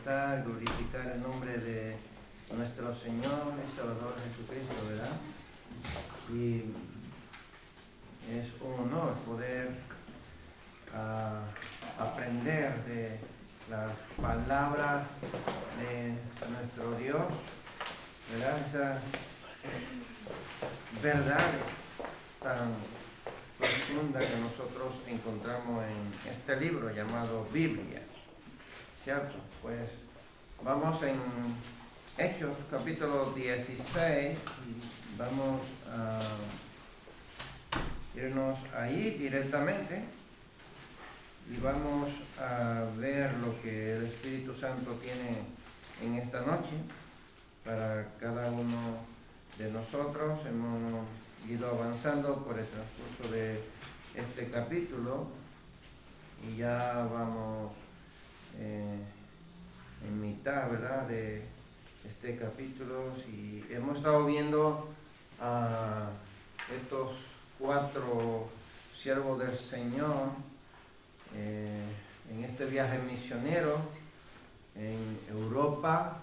exaltar, glorificar el nombre de nuestro Señor y Salvador Jesucristo, ¿verdad? Y es un honor poder aprender de las palabras de nuestro Dios, ¿verdad? Esas verdades tan profundas que nosotros encontramos en este libro llamado Biblia, ¿cierto? Pues vamos en Hechos capítulo 16, vamos a irnos ahí directamente y vamos a ver lo que el Espíritu Santo tiene en esta noche para cada uno de nosotros. Hemos ido avanzando por el transcurso de este capítulo y ya vamos en mitad, ¿verdad?, de este capítulo, y hemos estado viendo a estos 4 siervos del Señor en este viaje misionero en Europa,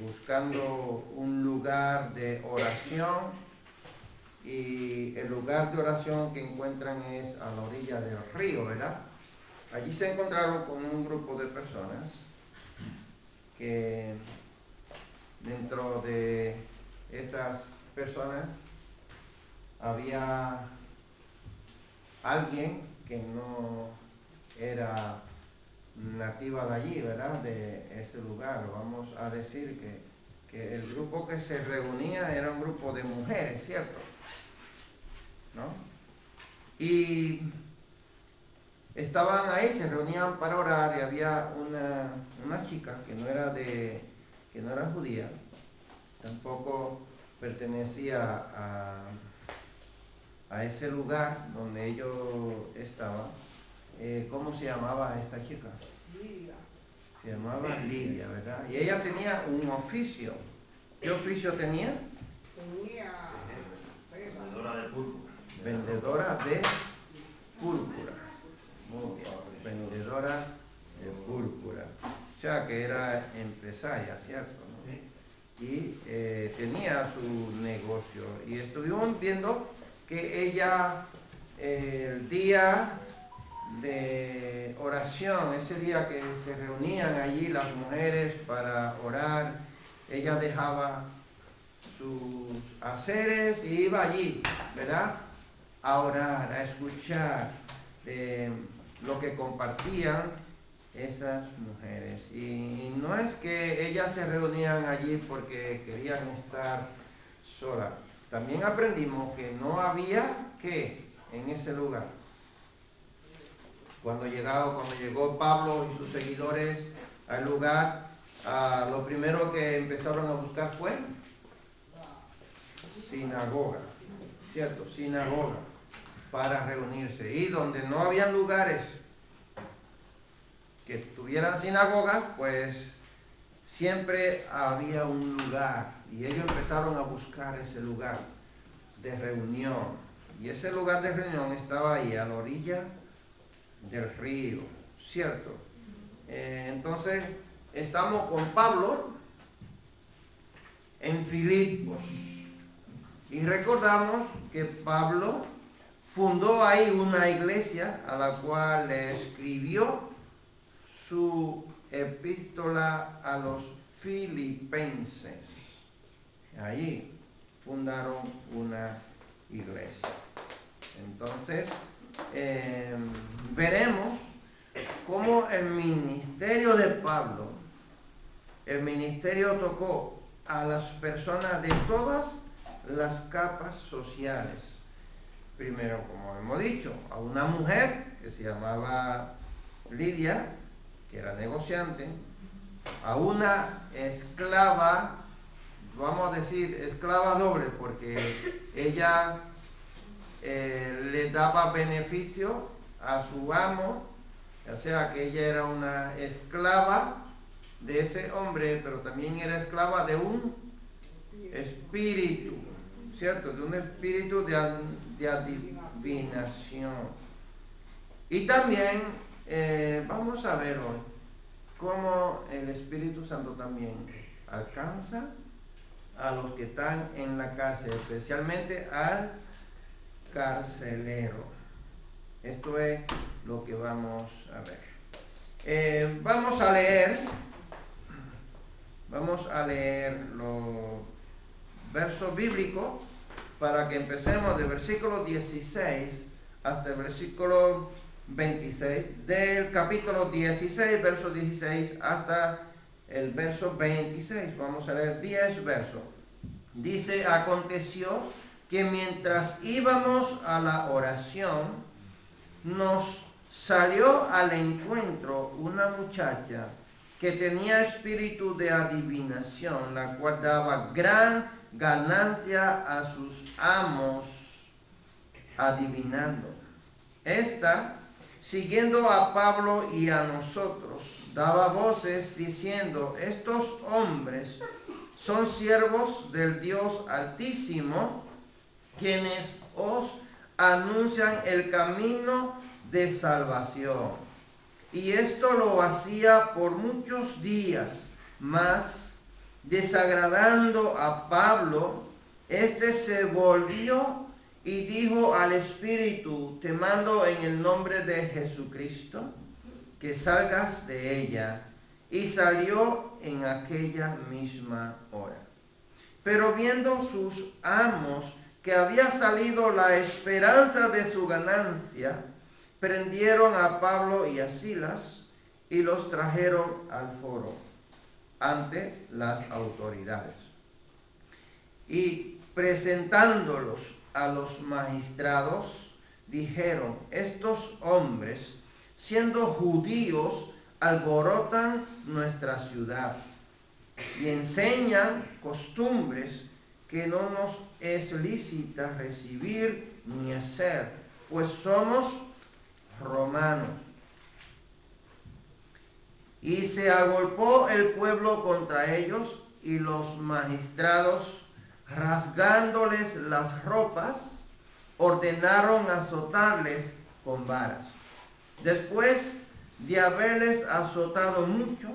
buscando un lugar de oración, y el lugar de oración que encuentran es a la orilla del río, ¿verdad? Allí se encontraron con un grupo de personas que dentro de estas personas había alguien que no era nativa de allí, ¿verdad?, de ese lugar. Vamos a decir que el grupo que se reunía era un grupo de mujeres, ¿cierto?, ¿no? Y estaban ahí, se reunían para orar, y había una chica que no era judía, tampoco pertenecía a ese lugar donde ellos estaban. ¿Cómo se llamaba esta chica? Lidia. Se llamaba Lidia, ¿verdad? Y ella tenía un oficio. ¿Qué oficio tenía? Tenía Vendedora de púrpura. Vendedora de púrpura. Muy bien. Vendedora de púrpura. O sea que era empresaria, ¿cierto?, ¿no? Y tenía su negocio. Y estuvimos viendo que ella, el día de oración, ese día que se reunían allí las mujeres para orar, ella dejaba sus haceres y iba allí, ¿verdad?, a orar, a escuchar lo que compartían esas mujeres. Y no es que ellas se reunían allí porque querían estar solas. También aprendimos que no había que en ese lugar. Cuando llegó Pablo y sus seguidores al lugar, lo primero que empezaron a buscar fue sinagoga, ¿cierto? Sinagoga para reunirse. Y donde no habían lugares que tuvieran sinagogas, pues siempre había un lugar, y ellos empezaron a buscar ese lugar de reunión. Y ese lugar de reunión estaba ahí, a la orilla del río, ¿cierto? Entonces, estamos con Pablo en Filipos, y recordamos que Pablo fundó ahí una iglesia a la cual le escribió su epístola a los filipenses. Allí fundaron una iglesia. Entonces, veremos cómo el ministerio de Pablo, el ministerio tocó a las personas de todas las capas sociales. Primero, como hemos dicho, a una mujer que se llamaba Lidia, que era negociante, a una esclava, vamos a decir esclava doble, porque ella le daba beneficio a su amo, o sea que ella era una esclava de ese hombre, pero también era esclava de un espíritu, ¿cierto? De un espíritu de adivinación. Y también vamos a ver hoy cómo el Espíritu Santo también alcanza a los que están en la cárcel, especialmente al carcelero. Esto es lo que vamos a ver. Vamos a leer los versos bíblicos para que empecemos de versículo 16 hasta el versículo 26, del capítulo 16, verso 16 hasta el verso 26. Vamos a leer 10 versos. Dice: aconteció que mientras íbamos a la oración, nos salió al encuentro una muchacha que tenía espíritu de adivinación, la cual daba gran ganancia a sus amos adivinando. Esta, siguiendo a Pablo y a nosotros, daba voces diciendo: estos hombres son siervos del Dios Altísimo, quienes os anuncian el camino de salvación. Y esto lo hacía por muchos días, mas desagradando a Pablo, éste se volvió y dijo al espíritu: te mando en el nombre de Jesucristo que salgas de ella. Y salió en aquella misma hora. Pero viendo sus amos que había salido la esperanza de su ganancia, prendieron a Pablo y a Silas y los trajeron al foro ante las autoridades. Y presentándolos a los magistrados, dijeron: estos hombres, siendo judíos, alborotan nuestra ciudad y enseñan costumbres que no nos es lícita recibir ni hacer, pues somos romanos. Y se agolpó el pueblo contra ellos, y los magistrados, rasgándoles las ropas, ordenaron azotarles con varas. Después de haberles azotado mucho,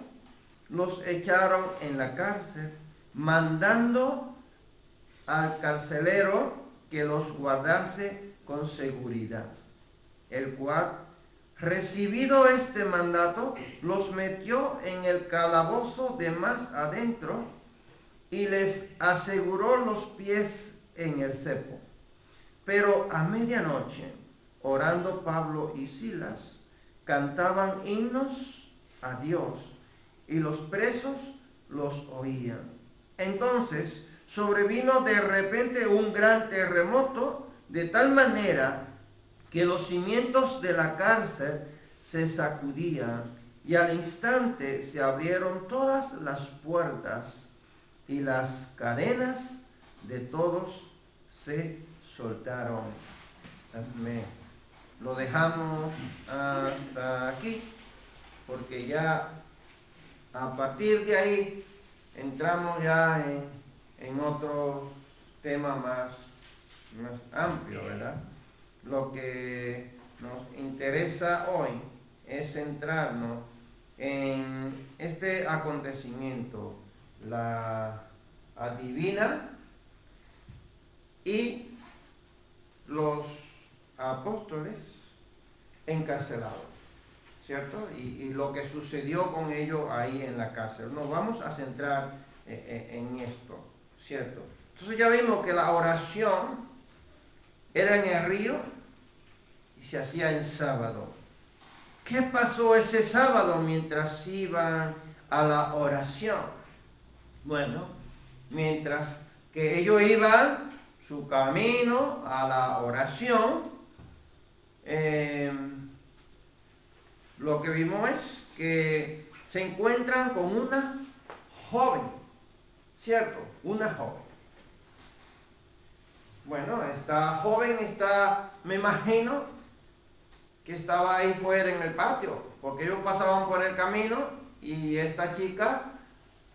los echaron en la cárcel, mandando al carcelero que los guardase con seguridad, el cual, recibido este mandato, los metió en el calabozo de más adentro y les aseguró los pies en el cepo. Pero a medianoche, orando Pablo y Silas, cantaban himnos a Dios, y los presos los oían. Entonces sobrevino de repente un gran terremoto, de tal manera que los cimientos de la cárcel se sacudían, y al instante se abrieron todas las puertas, y las cadenas de todos se soltaron. Amén. Lo dejamos hasta aquí, porque ya a partir de ahí entramos ya en otro tema más amplio, ¿verdad? Lo que nos interesa hoy es centrarnos en este acontecimiento, la adivina y los apóstoles encarcelados, ¿cierto? Y lo que sucedió con ellos ahí en la cárcel. Nos vamos a centrar en esto, ¿cierto? Entonces ya vimos que la oración era en el río y se hacía en sábado. ¿Qué pasó ese sábado mientras iban a la oración? Bueno, mientras que ellos iban su camino a la oración, lo que vimos es que se encuentran con una joven, ¿cierto? Una joven. Bueno, esta joven me imagino que estaba ahí fuera en el patio, porque ellos pasaban por el camino y esta chica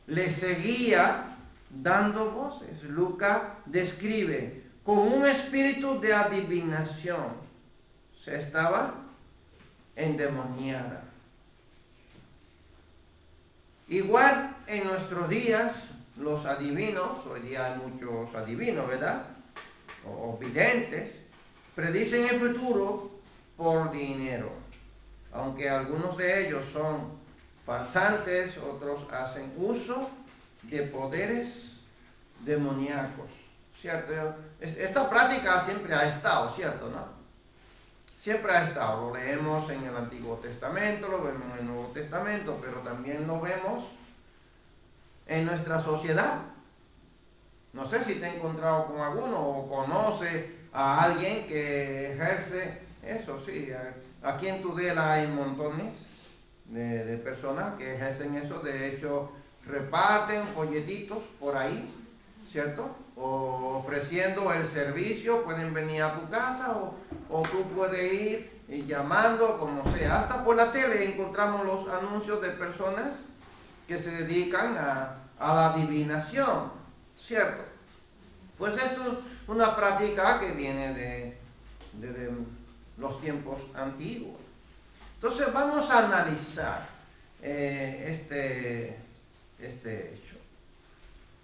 le seguía dando voces. Lucas describe con un espíritu de adivinación. Se estaba endemoniada. Igual en nuestros días, los adivinos, hoy día hay muchos adivinos, ¿verdad? O videntes, predicen el futuro por dinero. Aunque algunos de ellos son farsantes, otros hacen uso de poderes demoníacos, ¿cierto? Esta práctica siempre ha estado, ¿cierto? ¿No? Siempre ha estado. Lo leemos en el Antiguo Testamento, lo vemos en el Nuevo Testamento, pero también lo vemos en nuestra sociedad. No sé si te has encontrado con alguno o conoce a alguien que ejerce eso, sí. Aquí en Tudela hay montones de personas que ejercen eso. De hecho, reparten folletitos por ahí, ¿cierto? O ofreciendo el servicio, pueden venir a tu casa o tú puedes ir y llamando, como sea. Hasta por la tele encontramos los anuncios de personas que se dedican a la adivinación, ¿cierto? Pues esto es una práctica que viene de los tiempos antiguos. Entonces vamos a analizar este hecho.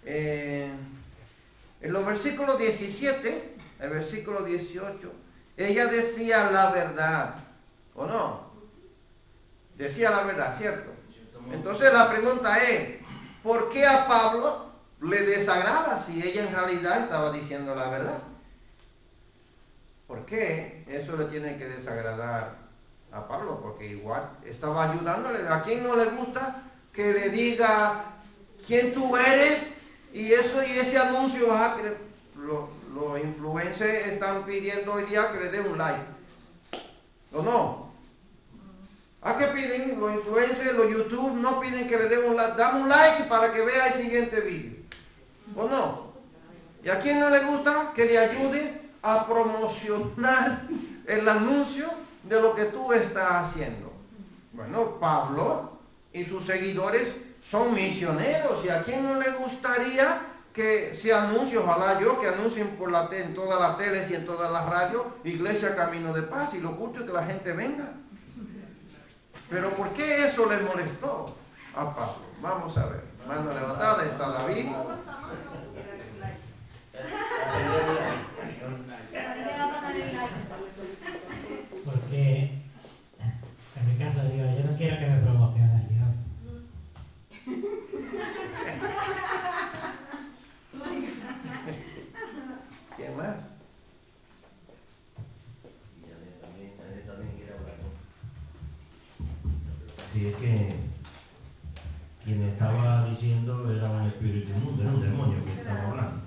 En los versículos 17, el versículo 18, ella decía la verdad, ¿o no? Decía la verdad, ¿cierto? Entonces la pregunta es, ¿por qué a Pablo le desagrada si ella en realidad estaba diciendo la verdad? ¿Por qué eso le tiene que desagradar a Pablo? Porque igual estaba ayudándole. ¿A quién no le gusta que le diga quién tú eres? Y ese anuncio vas a creer. Los influencers están pidiendo hoy día que le den un like, ¿o no? ¿A qué piden los influencers, los YouTube? No piden que le den un like. Dame un like para que vea el siguiente vídeo, ¿o no? ¿Y a quién no le gusta que le ayude a promocionar el anuncio de lo que tú estás haciendo? Bueno, Pablo y sus seguidores son misioneros, y a quién no le gustaría que se anuncie, ojalá yo, que anuncien en todas las teles y en todas las radios, Iglesia Camino de Paz, y lo justo es que la gente venga. Pero ¿por qué eso le molestó a Pablo? Vamos a ver. Mano levantada, está David. Porque en mi caso digo, yo no quiero que me promocione el diablo. ¿Quién más? Y Janet también quiere hablar, ¿no? Sí, es que quien estaba diciendo era un espíritu inmundo, era un demonio que estaba hablando.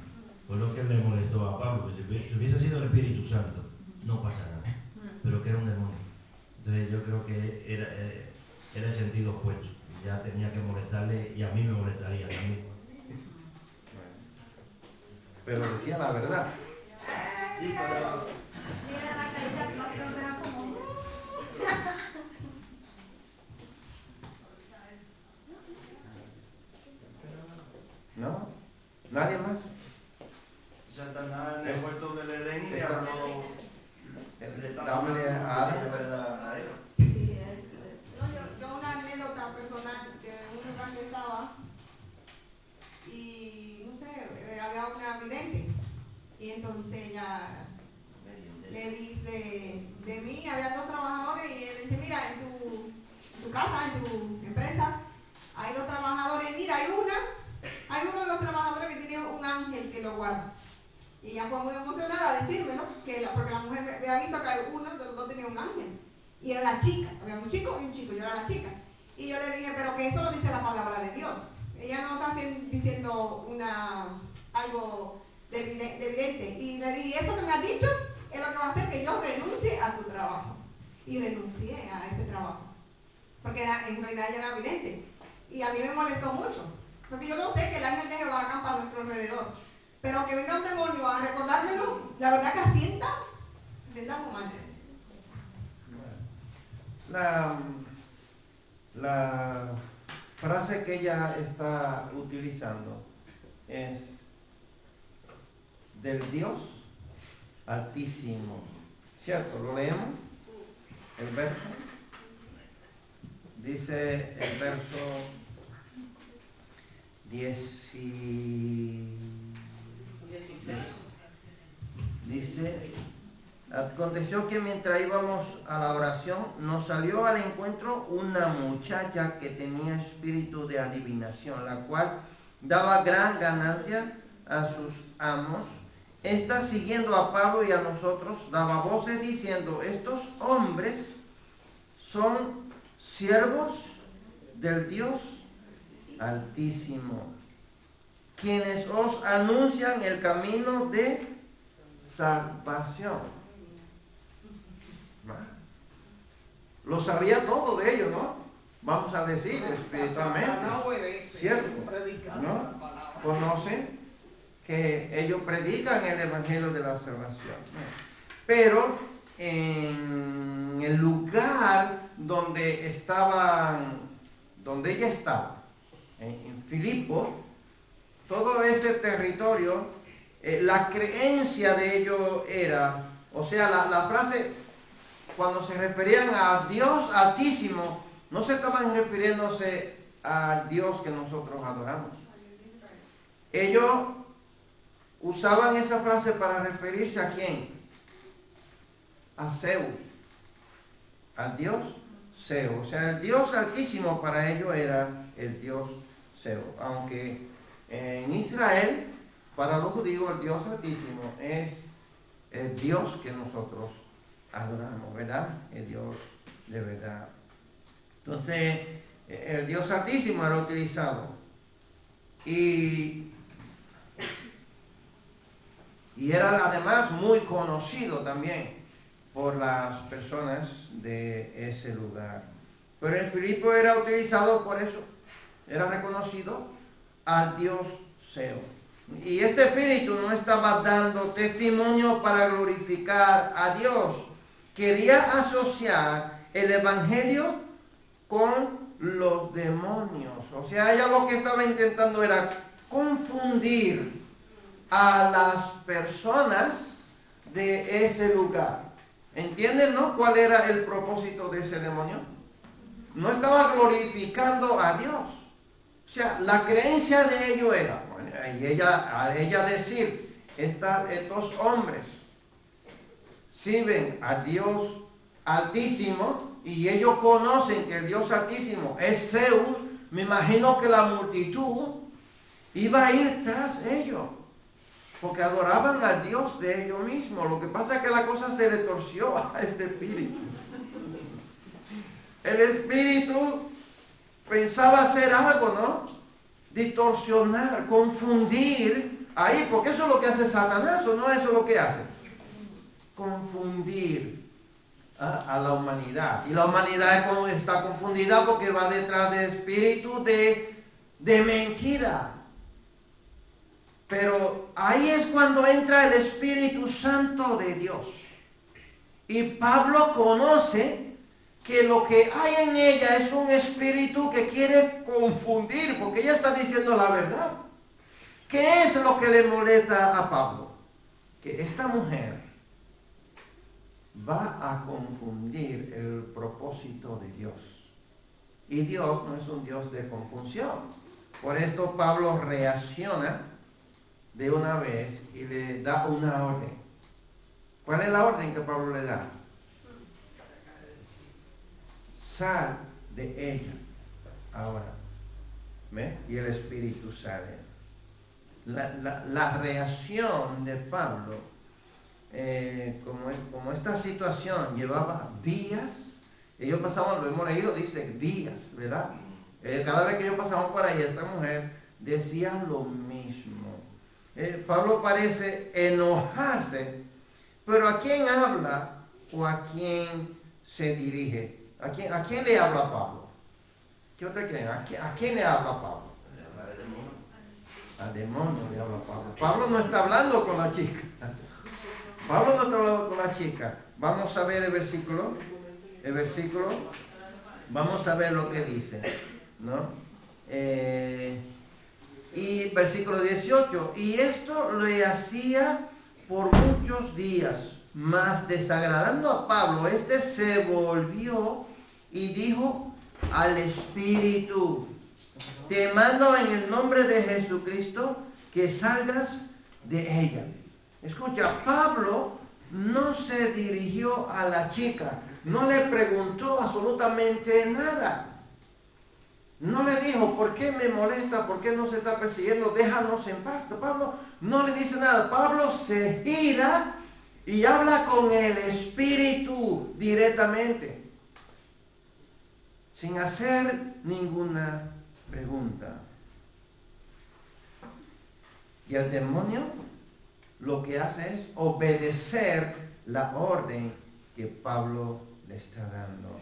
Fue lo que le molestó a Pablo, que si hubiese sido el Espíritu Santo, no pasa nada, pero que era un demonio. Entonces yo creo que era el sentido opuesto, ya tenía que molestarle y a mí me molestaría también. Pero decía la verdad. ¿No? ¿Nadie más? Satanás en el huerto del Edén le Está- habló. Dámele a Ada. la verdad a él. No, yo una anécdota personal que en un lugar que estaba y no sé, había una vidente y entonces ella le dice, de mí había 2 trabajadores y él dice, mira, en tu casa, en tu empresa, hay 2 trabajadores, mira, hay uno de los trabajadores que tiene un ángel que lo guarda. Y ella fue muy emocionada a decirme, ¿no? Porque la mujer había visto que uno de los 2 tenía un ángel. Y era la chica, había un chico y un chico, yo era la chica. Y yo le dije, pero que eso lo dice la palabra de Dios. Ella no está diciendo algo de evidente. Y le dije, eso que me has dicho es lo que va a hacer que yo renuncie a tu trabajo. Y renuncié a ese trabajo. Porque en realidad ella era evidente. Y a mí me molestó mucho. Porque yo no sé que el ángel de Jehová acampa a nuestro alrededor. Pero que venga un demonio a recordármelo, la verdad que asienta muy mal. La frase que ella está utilizando es del Dios Altísimo, ¿cierto? ¿Lo leemos? El verso. Dice el verso Dice, aconteció que mientras íbamos a la oración, nos salió al encuentro una muchacha que tenía espíritu de adivinación, la cual daba gran ganancia a sus amos. Esta, siguiendo a Pablo y a nosotros, daba voces diciendo: estos hombres son siervos del Dios Altísimo, quienes os anuncian el camino de salvación. Lo sabía todo de ellos, ¿no? Vamos a decir espiritualmente, ¿cierto? ¿No? Conocen que ellos predican el evangelio de la salvación. Pero en el lugar donde ella estaba, en Filipo, todo ese territorio, la creencia de ellos era, o sea, la frase, cuando se referían a Dios Altísimo, no se estaban refiriéndose al Dios que nosotros adoramos. Ellos usaban esa frase para referirse ¿a quién? A Zeus, al Dios Zeus. O sea, el Dios Altísimo para ellos era el Dios Zeus. Aunque en Israel, para los judíos, el Dios Altísimo es el Dios que nosotros adoramos, ¿verdad? El Dios de verdad. Entonces, el Dios Altísimo era utilizado. Y era además muy conocido también por las personas de ese lugar. Pero en Filipo era utilizado por eso. Era reconocido al Dios Zeus. Y este espíritu no estaba dando testimonio para glorificar a Dios. Quería asociar el evangelio con los demonios. O sea, ella lo que estaba intentando era confundir a las personas de ese lugar. ¿Entienden, no? ¿Cuál era el propósito de ese demonio? No estaba glorificando a Dios. O sea, la creencia de ellos era, bueno, a ella decir, estos hombres sirven al Dios Altísimo y ellos conocen que el Dios Altísimo es Zeus, me imagino que la multitud iba a ir tras ellos, porque adoraban al Dios de ellos mismos. Lo que pasa es que la cosa se le torció a este espíritu. El espíritu pensaba hacer algo, ¿no? Distorsionar, confundir ahí, porque eso es lo que hace Satanás, ¿o no? Eso es lo que hace. Confundir a la humanidad. Y la humanidad está confundida porque va detrás de espíritu de mentira. Pero ahí es cuando entra el Espíritu Santo de Dios. Y Pablo conoce que lo que hay en ella es un espíritu que quiere confundir, porque ella está diciendo la verdad. ¿Qué es lo que le molesta a Pablo? Que esta mujer va a confundir el propósito de Dios. Y Dios no es un Dios de confusión. Por esto Pablo reacciona de una vez y le da una orden. ¿Cuál es la orden que Pablo le da? Sal de ella ahora. ¿Ve? Y el espíritu sale. La reacción de Pablo, como esta situación llevaba días, ellos pasaban, lo hemos leído, dice días, ¿verdad? Cada vez que ellos pasaban por ahí, esta mujer decía lo mismo. Pablo parece enojarse, pero ¿a quién habla o a quién se dirige? ¿A quién le habla Pablo? ¿Qué ustedes creen? ¿A quién le habla Pablo? Al demonio le habla Pablo. Pablo no está hablando con la chica. Pablo no está hablando con la chica. Vamos a ver el versículo. Vamos a ver lo que dice, ¿no? Y versículo 18. Y esto le hacía por muchos días, mas desagradando a Pablo, este se volvió y dijo al espíritu: te mando en el nombre de Jesucristo que salgas de ella. Escucha, Pablo no se dirigió a la chica, no le preguntó absolutamente nada. No le dijo, ¿por qué me molesta? ¿Por qué no se está persiguiendo? Déjanos en paz. Pablo no le dice nada. Pablo se gira y habla con el Espíritu directamente, sin hacer ninguna pregunta. Y el demonio lo que hace es obedecer la orden que Pablo le está dando.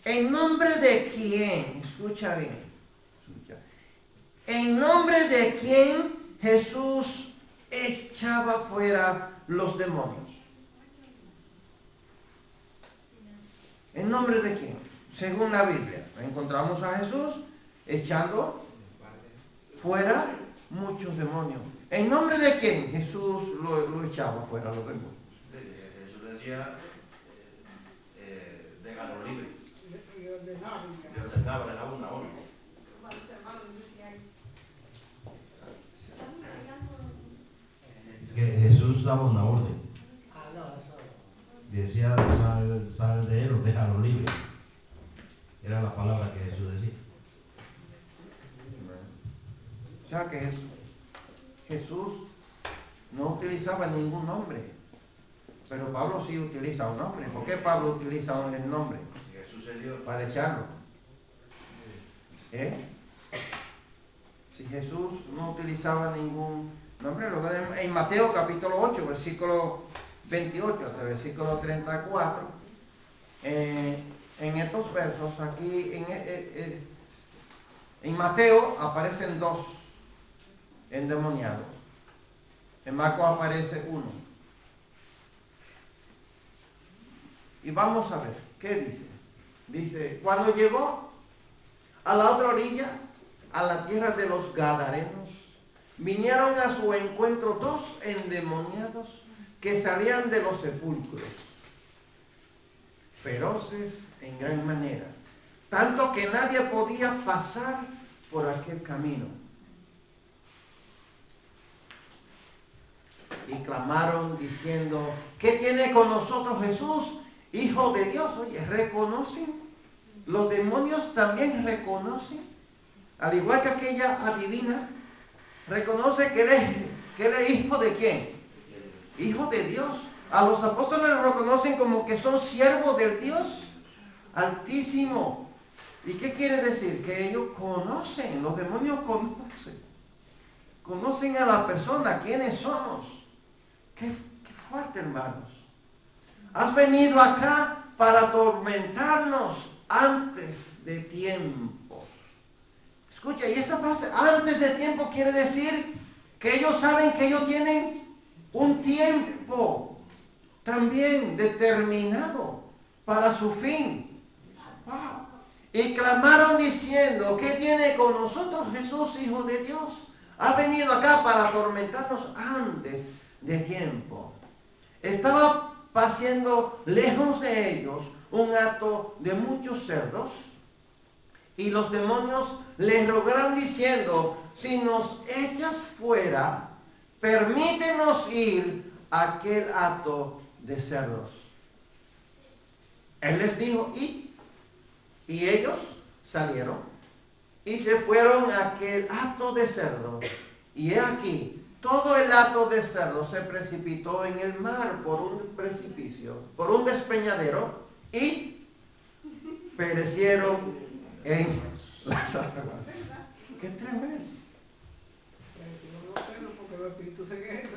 ¿En nombre de quién? Escucha bien. Escucha. ¿En nombre de quién Jesús echaba fuera los demonios? ¿En nombre de quién? Según la Biblia, encontramos a Jesús echando fuera muchos demonios. ¿En nombre de quién Jesús lo echaba fuera los demonios? Jesús decía, déjalo libre. Le ordenaba, le daba una orden. Es que Jesús daba una orden. Decía, sal de él o déjalo libre. Era la palabra que Jesús decía. O sea que Jesús no utilizaba ningún nombre, pero Pablo sí utiliza un nombre. ¿Por qué Pablo utiliza el nombre? Jesús es Dios. Para echarlo. Si Jesús no utilizaba ningún nombre, lo vemos en Mateo capítulo 8, versículo 28 hasta versículo 34. En estos versos, aquí en Mateo aparecen 2 endemoniados. En Marcos aparece 1. Y vamos a ver, ¿qué dice? Dice, cuando llegó a la otra orilla, a la tierra de los Gadarenos, vinieron a su encuentro 2 endemoniados que salían de los sepulcros, feroces en gran manera, tanto que nadie podía pasar por aquel camino. Y clamaron diciendo, ¿qué tiene con nosotros Jesús, Hijo de Dios? Oye, ¿reconocen? Los demonios también reconocen, al igual que aquella adivina, reconoce que él es hijo de ¿quién? Hijo de Dios. A los apóstoles los reconocen como que son siervos del Dios Altísimo. ¿Y qué quiere decir? Que ellos conocen, los demonios conocen a la persona, quiénes somos. Qué fuerte, hermanos. Has venido acá para atormentarnos antes de tiempos. Escucha, y esa frase, antes de tiempo, quiere decir que ellos saben que ellos tienen un tiempo también determinado para su fin. Wow. Y clamaron diciendo, ¿qué tiene con nosotros Jesús, Hijo de Dios? Ha venido acá para atormentarnos antes de tiempo. Estaba pasando lejos de ellos un hato de muchos cerdos, y los demonios les rogaron diciendo, si nos echas fuera, permítenos ir a aquel hato de cerdos. Él les dijo, y ellos salieron y se fueron a aquel hato de cerdos, y he aquí, todo el hato de cerdos se precipitó en el mar por un precipicio, por un despeñadero, y perecieron en las aguas. ¡Qué tremendo! Porque los espíritus se quedan.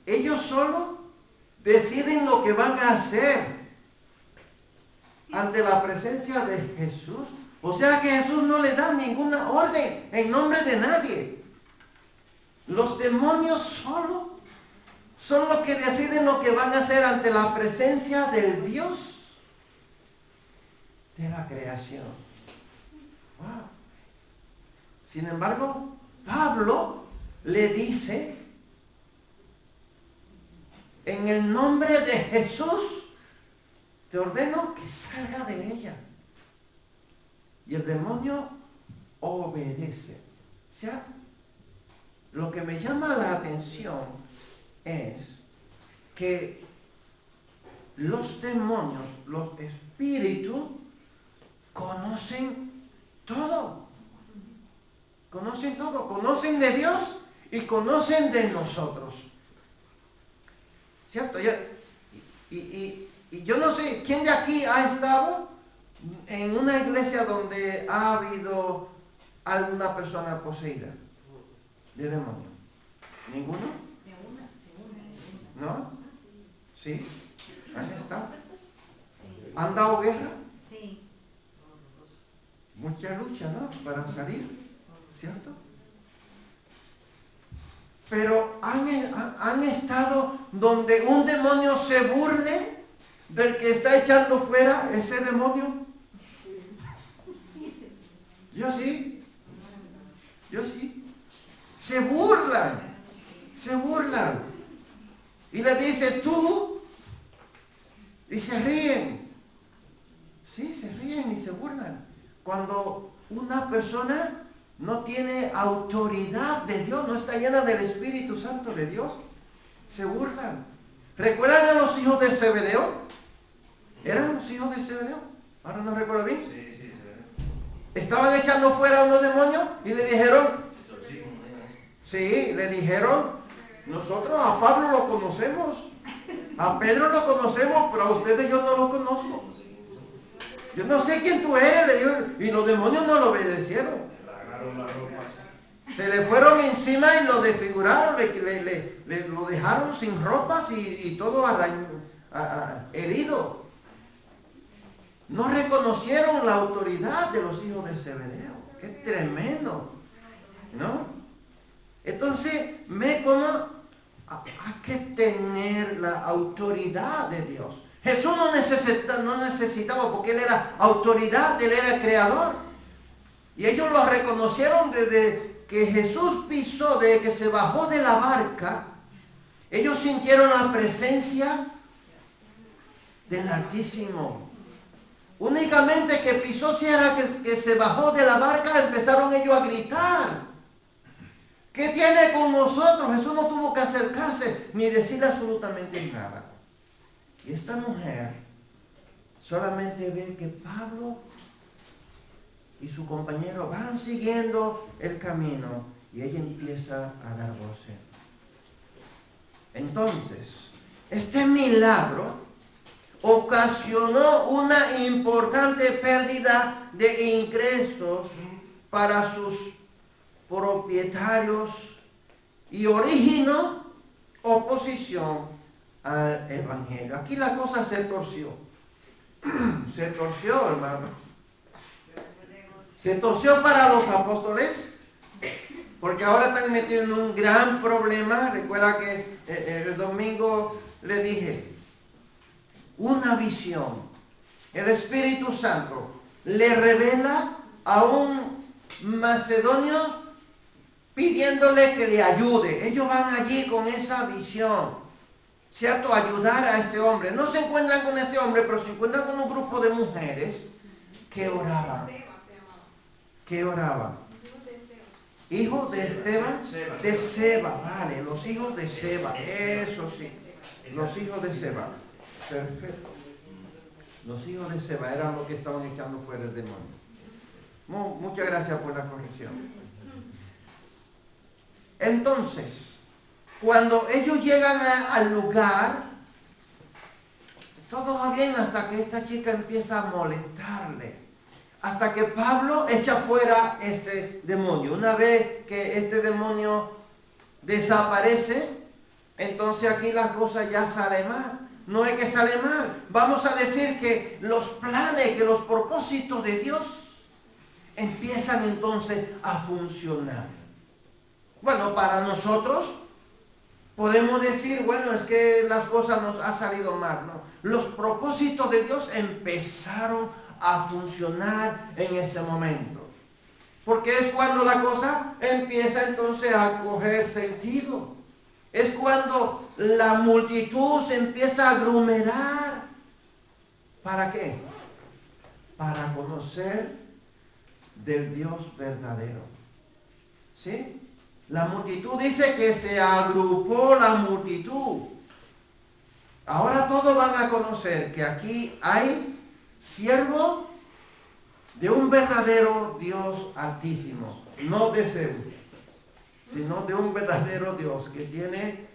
Ellos solo deciden lo que van a hacer ante la presencia de Jesús. O sea que Jesús no le da ninguna orden en nombre de nadie. Los demonios solo son los que deciden lo que van a hacer ante la presencia del Dios de la creación. Wow. Sin embargo, Pablo le dice en el nombre de Jesús, te ordeno que salga de ella. Y el demonio obedece. O sea, lo que me llama la atención es que los demonios, los espíritus, conocen todo. Conocen todo. Conocen de Dios y conocen de nosotros. ¿Cierto? Y yo no sé, ¿quién de aquí ha estado en una iglesia donde ha habido alguna persona poseída de demonio? ¿Ninguno? ¿No? ¿Sí? ¿Han estado? ¿Han dado guerra? Sí. Mucha lucha, ¿no? Para salir, ¿cierto? Pero han estado donde un demonio se burle del que está echando fuera ese demonio. Yo sí. Se burlan. Y le dice tú, y se ríen. Sí, se ríen y se burlan. Cuando una persona no tiene autoridad de Dios, no está llena del Espíritu Santo de Dios, se burlan. ¿Recuerdan a los hijos de Zebedeo? ¿Eran los hijos de Zebedeo? Ahora no recuerdo bien. Sí. Estaban echando fuera a unos demonios y le dijeron, nosotros a Pablo lo conocemos, a Pedro lo conocemos, pero a ustedes yo no lo conozco. Yo no sé quién tú eres, le dijo, y los demonios no lo obedecieron. Se le fueron encima y lo desfiguraron, lo dejaron sin ropas y todo herido. No reconocieron la autoridad de los hijos de Zebedeo. ¡Qué tremendo! ¿No? Entonces, ve cómo hay que tener la autoridad de Dios. Jesús no necesitaba, porque Él era autoridad, Él era el creador. Y ellos lo reconocieron desde que Jesús pisó, desde que se bajó de la barca. Ellos sintieron la presencia del Altísimo. Únicamente que pisó, si era que se bajó de la barca, empezaron ellos a gritar. ¿Qué tiene con nosotros? Jesús no tuvo que acercarse ni decirle absolutamente nada. Y esta mujer solamente ve que Pablo y su compañero van siguiendo el camino y ella empieza a dar voces. Entonces, este milagro ocasionó una importante pérdida de ingresos para sus propietarios y originó oposición al Evangelio. Aquí la cosa se torció. Se torció, hermano. Se torció para los apóstoles, porque ahora están metidos en un gran problema. Recuerda que el domingo le dije, una visión. El Espíritu Santo le revela a un macedonio pidiéndole que le ayude. Ellos van allí con esa visión, ¿cierto? Ayudar a este hombre. No se encuentran con este hombre, pero se encuentran con un grupo de mujeres que oraban. ¿Qué oraban? Hijos de Esteban, de Seba, vale, los hijos de Seba, eso sí, los hijos de Seba, perfecto. Los hijos de Seba eran los que estaban echando fuera el demonio. Muchas gracias por la corrección. Entonces, cuando ellos llegan al lugar, todo va bien hasta que esta chica empieza a molestarle. Hasta que Pablo echa fuera este demonio. Una vez que este demonio desaparece, entonces aquí la cosa ya sale mal. No es que sale mal. Vamos a decir que los planes, que los propósitos de Dios empiezan entonces a funcionar. Bueno, para nosotros podemos decir, bueno, es que las cosas nos han salido mal, ¿no? Los propósitos de Dios empezaron a funcionar en ese momento. Porque es cuando la cosa empieza entonces a coger sentido. Es cuando la multitud se empieza a aglomerar. ¿Para qué? Para conocer del Dios verdadero. ¿Sí? La multitud dice que se agrupó la multitud. Ahora todos van a conocer que aquí hay siervo de un verdadero Dios altísimo, no de Zeus, sino de un verdadero Dios que tiene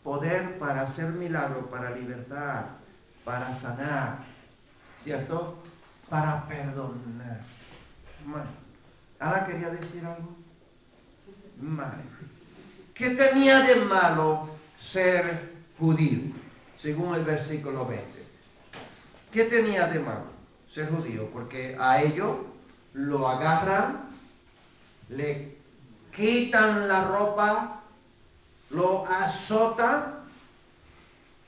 poder para hacer milagros, para libertar, para sanar, ¿cierto? Para perdonar. ¿Ada quería decir algo? Madre. ¿Qué tenía de malo ser judío? Según el versículo 20. ¿Qué tenía de malo ser judío? Porque a ellos lo agarran, le quitan la ropa, lo azotan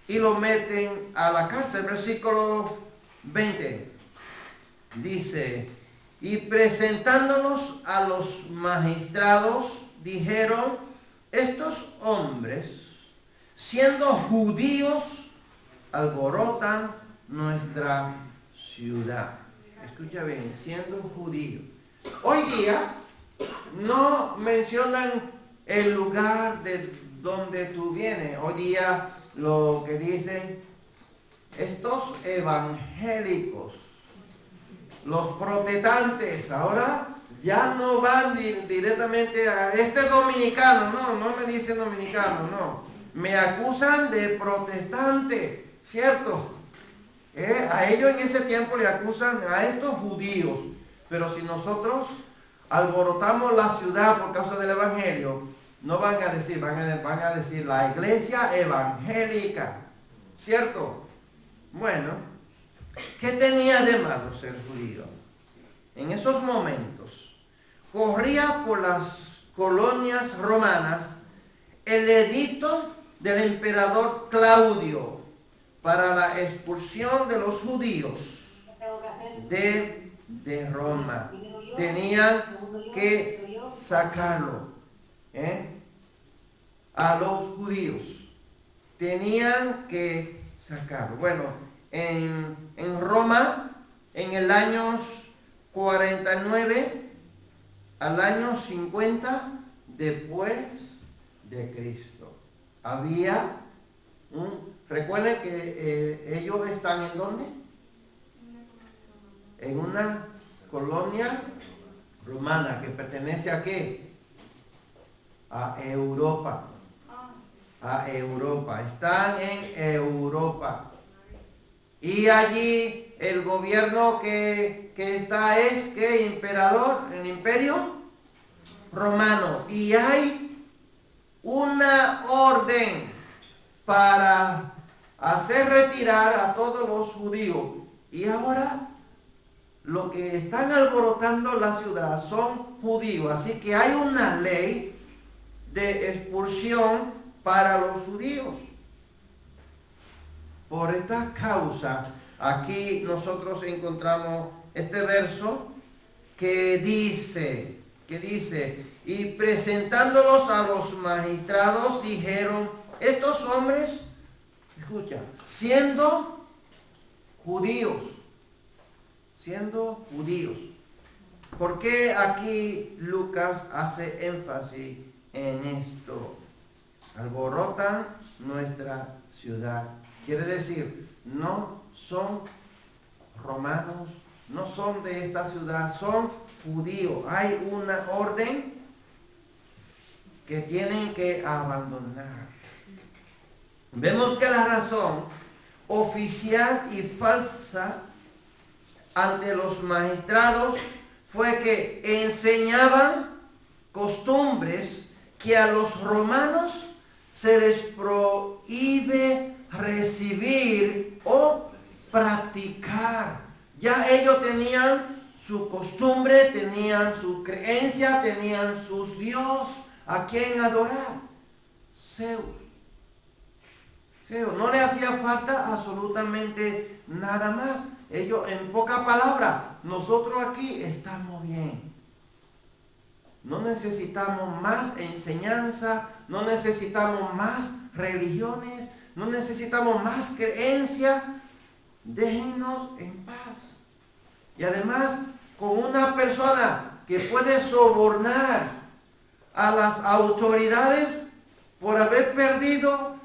y lo meten a la cárcel. Versículo 20 dice: y presentándolos a los magistrados, dijeron: estos hombres, siendo judíos, alborotan nuestra ciudad. Escucha bien, siendo judíos. Hoy día no mencionan el lugar de donde tú vienes. Hoy día lo que dicen estos evangélicos, los protestantes, ahora ya no van directamente a este dominicano. No me dicen dominicano, no. Me acusan de protestante, ¿cierto? A ellos en ese tiempo le acusan a estos judíos. Pero si nosotros alborotamos la ciudad por causa del evangelio, no van a decir, van a decir la iglesia evangélica, ¿cierto? Bueno, ¿qué tenía de malo ser judío? En esos momentos corría por las colonias romanas el edicto del emperador Claudio para la expulsión de los judíos de Roma. Tenían que sacarlo, a los judíos. Tenían que sacarlo. Bueno, en Roma, en el año 49 al año 50 después de Cristo, había recuerden que ellos están ¿en dónde? En una colonia romana que pertenece a ¿qué? A Europa. A Europa. Están en Europa. Y allí el gobierno que está es ¿qué? Emperador, el imperio romano. Y hay una orden para hacer retirar a todos los judíos. Y ahora lo que están alborotando la ciudad son judíos. Así que hay una ley de expulsión para los judíos. Por esta causa, aquí nosotros encontramos este verso que dice, y presentándolos a los magistrados, dijeron: estos hombres, escucha, siendo judíos. ¿Por qué aquí Lucas hace énfasis en esto? Alborotan nuestra ciudad. Quiere decir, no son romanos, no son de esta ciudad, son judíos. Hay una orden que tienen que abandonar. Vemos que la razón oficial y falsa ante los magistrados fue que enseñaban costumbres que a los romanos se les prohíbe recibir o practicar. Ya ellos tenían su costumbre, tenían su creencia, tenían sus dios a quien adorar. Zeus. No le hacía falta absolutamente nada más. Ellos, en pocas palabras, nosotros aquí estamos bien. No necesitamos más enseñanza, no necesitamos más religiones, no necesitamos más creencia. Déjenos en paz. Y además, con una persona que puede sobornar a las autoridades por haber perdido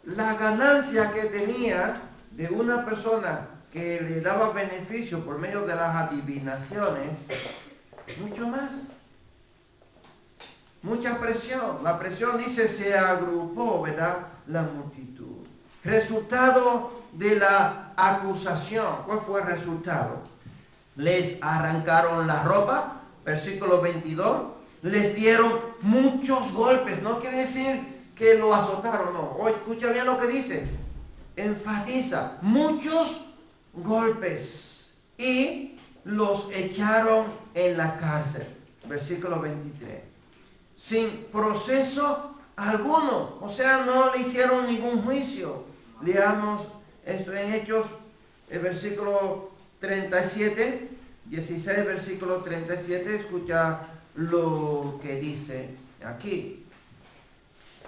la ganancia que tenía de una persona que le daba beneficio por medio de las adivinaciones, mucho más. Mucha presión. La presión, dice, se agrupó, ¿verdad? La multitud. Resultado de la acusación. ¿Cuál fue el resultado? Les arrancaron la ropa, versículo 22. Les dieron muchos golpes. No quiere decir que lo azotaron, no. Oye, escucha bien lo que dice. Enfatiza, muchos golpes. Y los echaron en la cárcel. Versículo 23. Sin proceso alguno. O sea, no le hicieron ningún juicio. Leamos esto en Hechos, el versículo 37, 16, versículo 37. Escucha lo que dice aquí.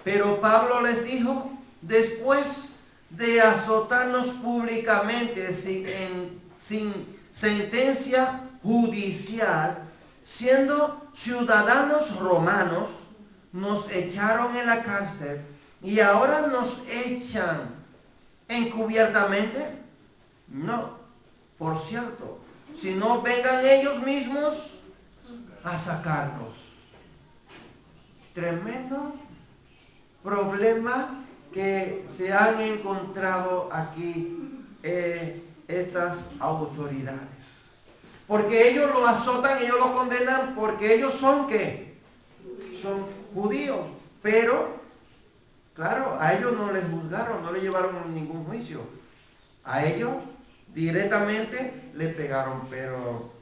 Pero Pablo les dijo, después de azotarnos públicamente sin sentencia judicial, siendo ciudadanos romanos, nos echaron en la cárcel y ahora nos echan encubiertamente. No, por cierto, si no vengan ellos mismos a sacarnos. Tremendo problema que se han encontrado aquí estas autoridades. Porque ellos lo azotan, ellos lo condenan, porque ellos son ¿qué? Son judíos. Pero, claro, a ellos no les juzgaron, no les llevaron ningún juicio. A ellos directamente le pegaron, pero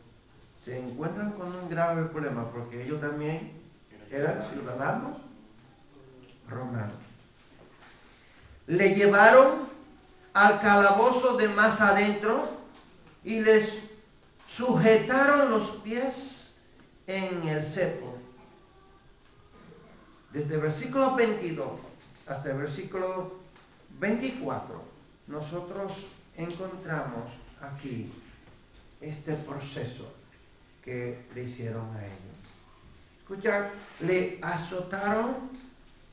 se encuentran con un grave problema, porque ellos también eran ciudadanos romanos. Le llevaron al calabozo de más adentro y les sujetaron los pies en el cepo. Desde el versículo 22 hasta el versículo 24, nosotros encontramos aquí este proceso que le hicieron a ellos. Escucha, le azotaron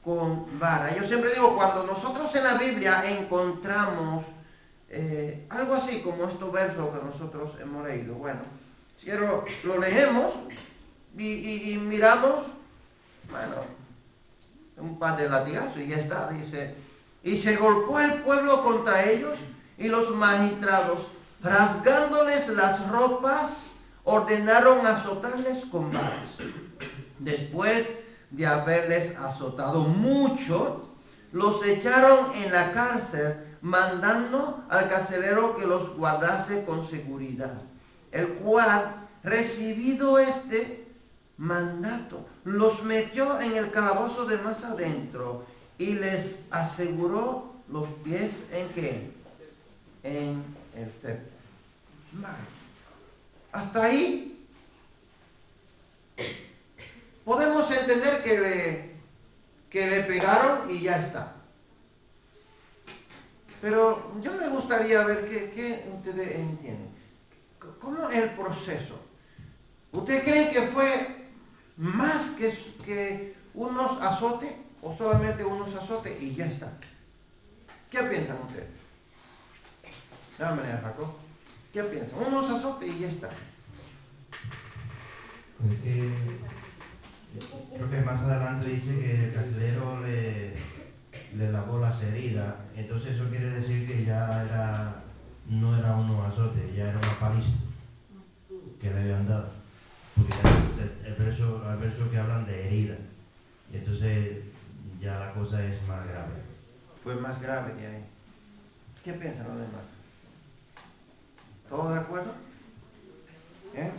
con vara. Yo siempre digo, cuando nosotros en la Biblia encontramos algo así como estos versos que nosotros hemos leído, bueno, si lo leemos y miramos, bueno, un par de latigazos y ya está, dice, y se golpeó el pueblo contra ellos y los magistrados, rasgándoles las ropas, ordenaron azotarles con varas. Después de haberles azotado mucho, los echaron en la cárcel, mandando al carcelero que los guardase con seguridad, el cual, recibido este mandato, los metió en el calabozo de más adentro y les aseguró los pies en ¿qué? En el cepo. Hasta ahí podemos entender que le pegaron y ya está. Pero yo me gustaría ver qué ustedes entienden. ¿Cómo es el proceso? ¿Ustedes creen que fue más que unos azotes o solamente unos azotes y ya está? ¿Qué piensan ustedes? Dame, Jacob. ¿Qué piensan? Unos azotes y ya está. Creo que más adelante dice que el carcelero le lavó las heridas. Entonces eso quiere decir que ya no era unos azotes, ya era una paliza que le habían dado. Porque el verso que hablan de herida. Y entonces ya la cosa es más grave. Fue más grave de ahí. ¿Qué piensan los demás? ¿Todos de acuerdo? ¿Eh?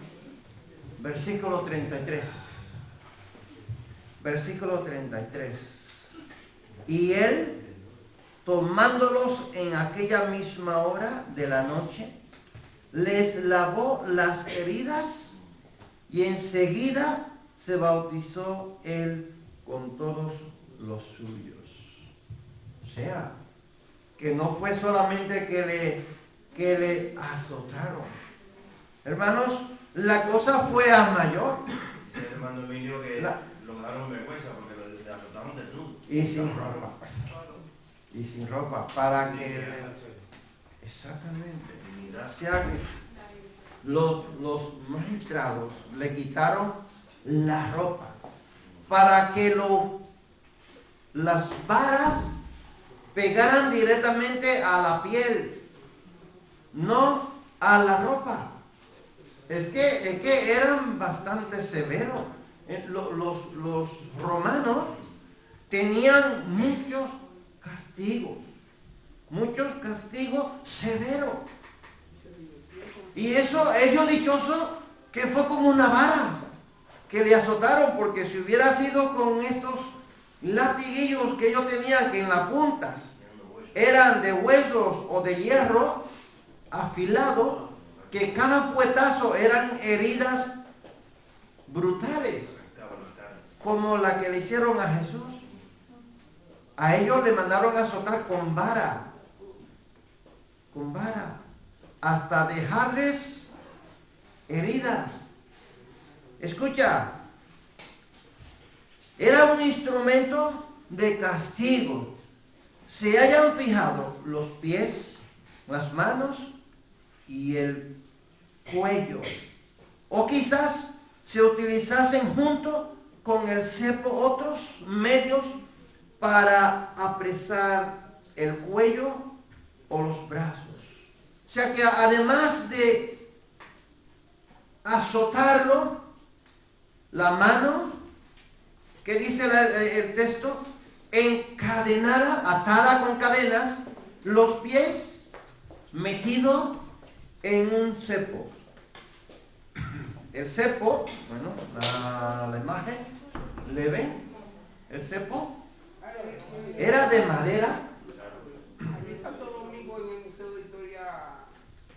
Versículo 33. Versículo 33. Y él, tomándolos en aquella misma hora de la noche, les lavó las heridas y enseguida se bautizó él con todos los suyos. sea, que no fue solamente que le azotaron. Hermanos, la cosa fue a mayor. Dice el hermano Emilio que lo dejaron vergüenza porque le azotaron desnudo. Y sin ropa. Y sin ropa. Para que... Exactamente. O sea, que los magistrados le quitaron la ropa para que las varas pegaran directamente a la piel, no a la ropa. Es que eran bastante severos. Los romanos tenían muchos castigos severos. Y eso, ellos dichosos, que fue como una vara que le azotaron, porque si hubiera sido con estos latiguillos que ellos tenían, que en las puntas eran de huesos o de hierro afilado, que cada fuetazo eran heridas brutales, como la que le hicieron a Jesús. A ellos le mandaron a azotar con vara, hasta dejarles heridas. Escucha, era un instrumento de castigo. Se hayan fijado los pies, las manos y el cuello, o quizás se utilizasen junto con el cepo otros medios para apresar el cuello o los brazos. O sea que además de azotarlo, la mano, ¿qué dice el texto? Encadenada, atada con cadenas, los pies metidos en un cepo. El cepo, bueno, la imagen, ¿le ven? El cepo era de madera. Aquí en Santo Domingo, en el Museo de Historia,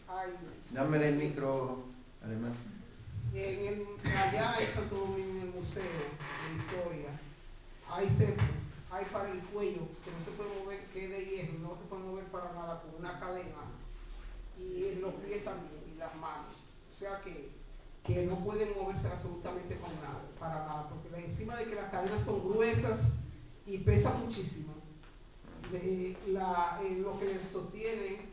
hay... Dame el micro, alemán. Allá en Santo Domingo, en el Museo de Historia, hay cepo, hay para el cuello, que no se puede mover, que es de hierro, no se puede mover para nada, con una cadena, y en los pies también, y las manos. O sea que no pueden moverse absolutamente con nada, para nada, porque encima de que las cadenas son gruesas y pesan muchísimo, lo que les sostiene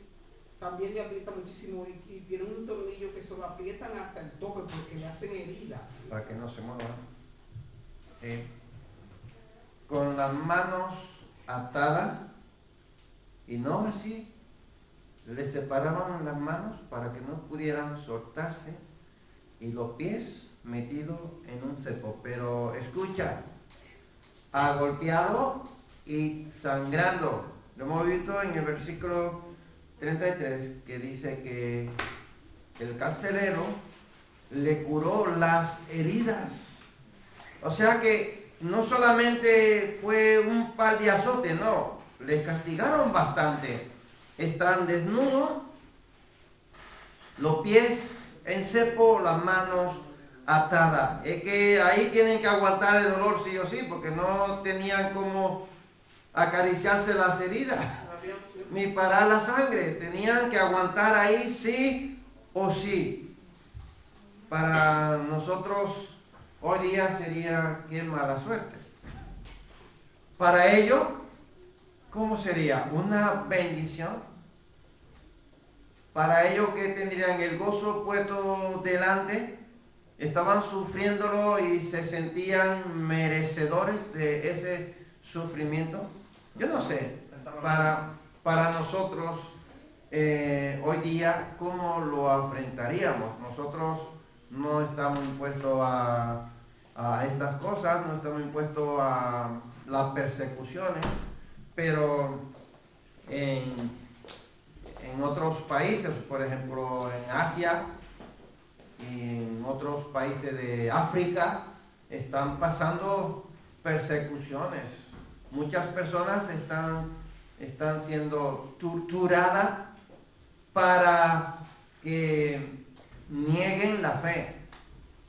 también le aprieta muchísimo y tiene un tornillo que se lo aprietan hasta el tope porque le hacen heridas. Para que no se mueva. Con las manos atadas, y no así, le separaban las manos para que no pudieran soltarse, y los pies metidos en un cepo. Pero escucha, agolpeado y sangrando. Lo hemos visto en el versículo 33, que dice que el carcelero le curó las heridas. O sea que no solamente fue un par de azotes, no, les castigaron bastante. Están desnudos, los pies en cepo, las manos atadas. Es que ahí tienen que aguantar el dolor sí o sí, porque no tenían cómo acariciarse las heridas ni parar la sangre, tenían que aguantar ahí sí o sí. Para nosotros hoy día sería qué mala suerte. Para ellos, ¿cómo sería? Una bendición. Para ellos que tendrían el gozo puesto delante, estaban sufriéndolo y se sentían merecedores de ese sufrimiento. Yo no sé, para nosotros hoy día, ¿cómo lo afrontaríamos? Nosotros no estamos impuestos a estas cosas, no estamos impuestos a las persecuciones, pero en otros países, por ejemplo en Asia y en otros países de África, están pasando persecuciones. Muchas personas están siendo torturadas para que nieguen la fe,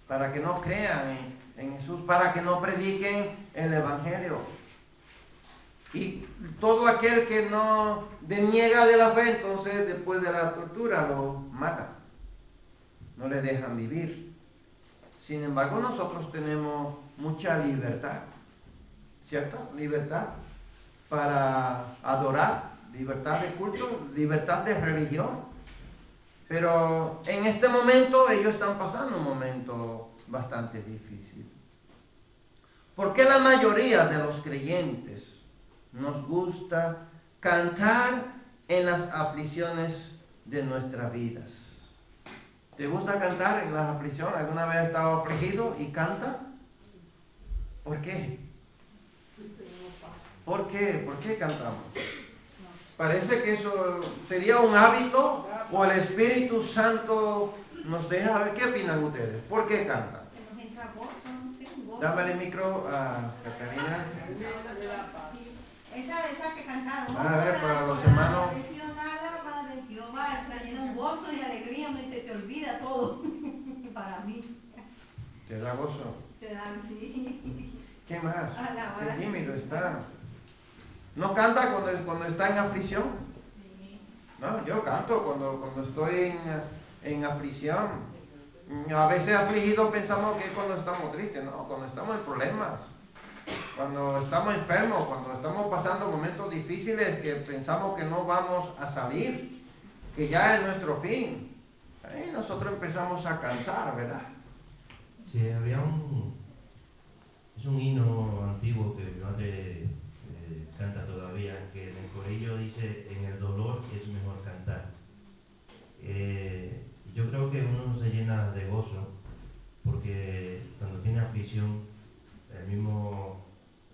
para que no crean en Jesús, para que no prediquen el Evangelio. Y todo aquel que no deniega de la fe, entonces después de la tortura lo matan, no le dejan vivir. Sin embargo, nosotros tenemos mucha libertad, ¿cierto? Libertad para adorar, libertad de culto, libertad de religión. Pero en este momento ellos están pasando un momento bastante difícil. ¿Por qué la mayoría de los creyentes nos gusta cantar en las aflicciones de nuestras vidas? ¿Te gusta cantar en las aflicciones? ¿Alguna vez has estado afligido y canta? ¿Por qué? ¿Por qué? ¿Por qué cantamos? Parece que eso sería un hábito o el Espíritu Santo nos deja. A ver, ¿qué opinan ustedes? ¿Por qué cantan? Dame el micro a Catalina. Esa que cantaron. A ver, para los hermanos. Padre Jehová, está lleno de gozo y alegría, y se te olvida todo. Para mí. ¿Te da gozo? Te da, sí. ¿Qué más? Qué tímido está. ¿No canta cuando está en aflicción? Sí. No, yo canto cuando estoy en aflicción. A veces afligidos pensamos que es cuando estamos tristes, no, cuando estamos en problemas, cuando estamos enfermos, cuando estamos pasando momentos difíciles que pensamos que no vamos a salir, que ya es nuestro fin. Ahí nosotros empezamos a cantar, ¿verdad? Sí, es un himno antiguo que mi madre canta todavía, que en el corillo dice: en el dolor es mejor cantar. Yo creo que uno se llena de gozo porque cuando tiene aflicción, el mismo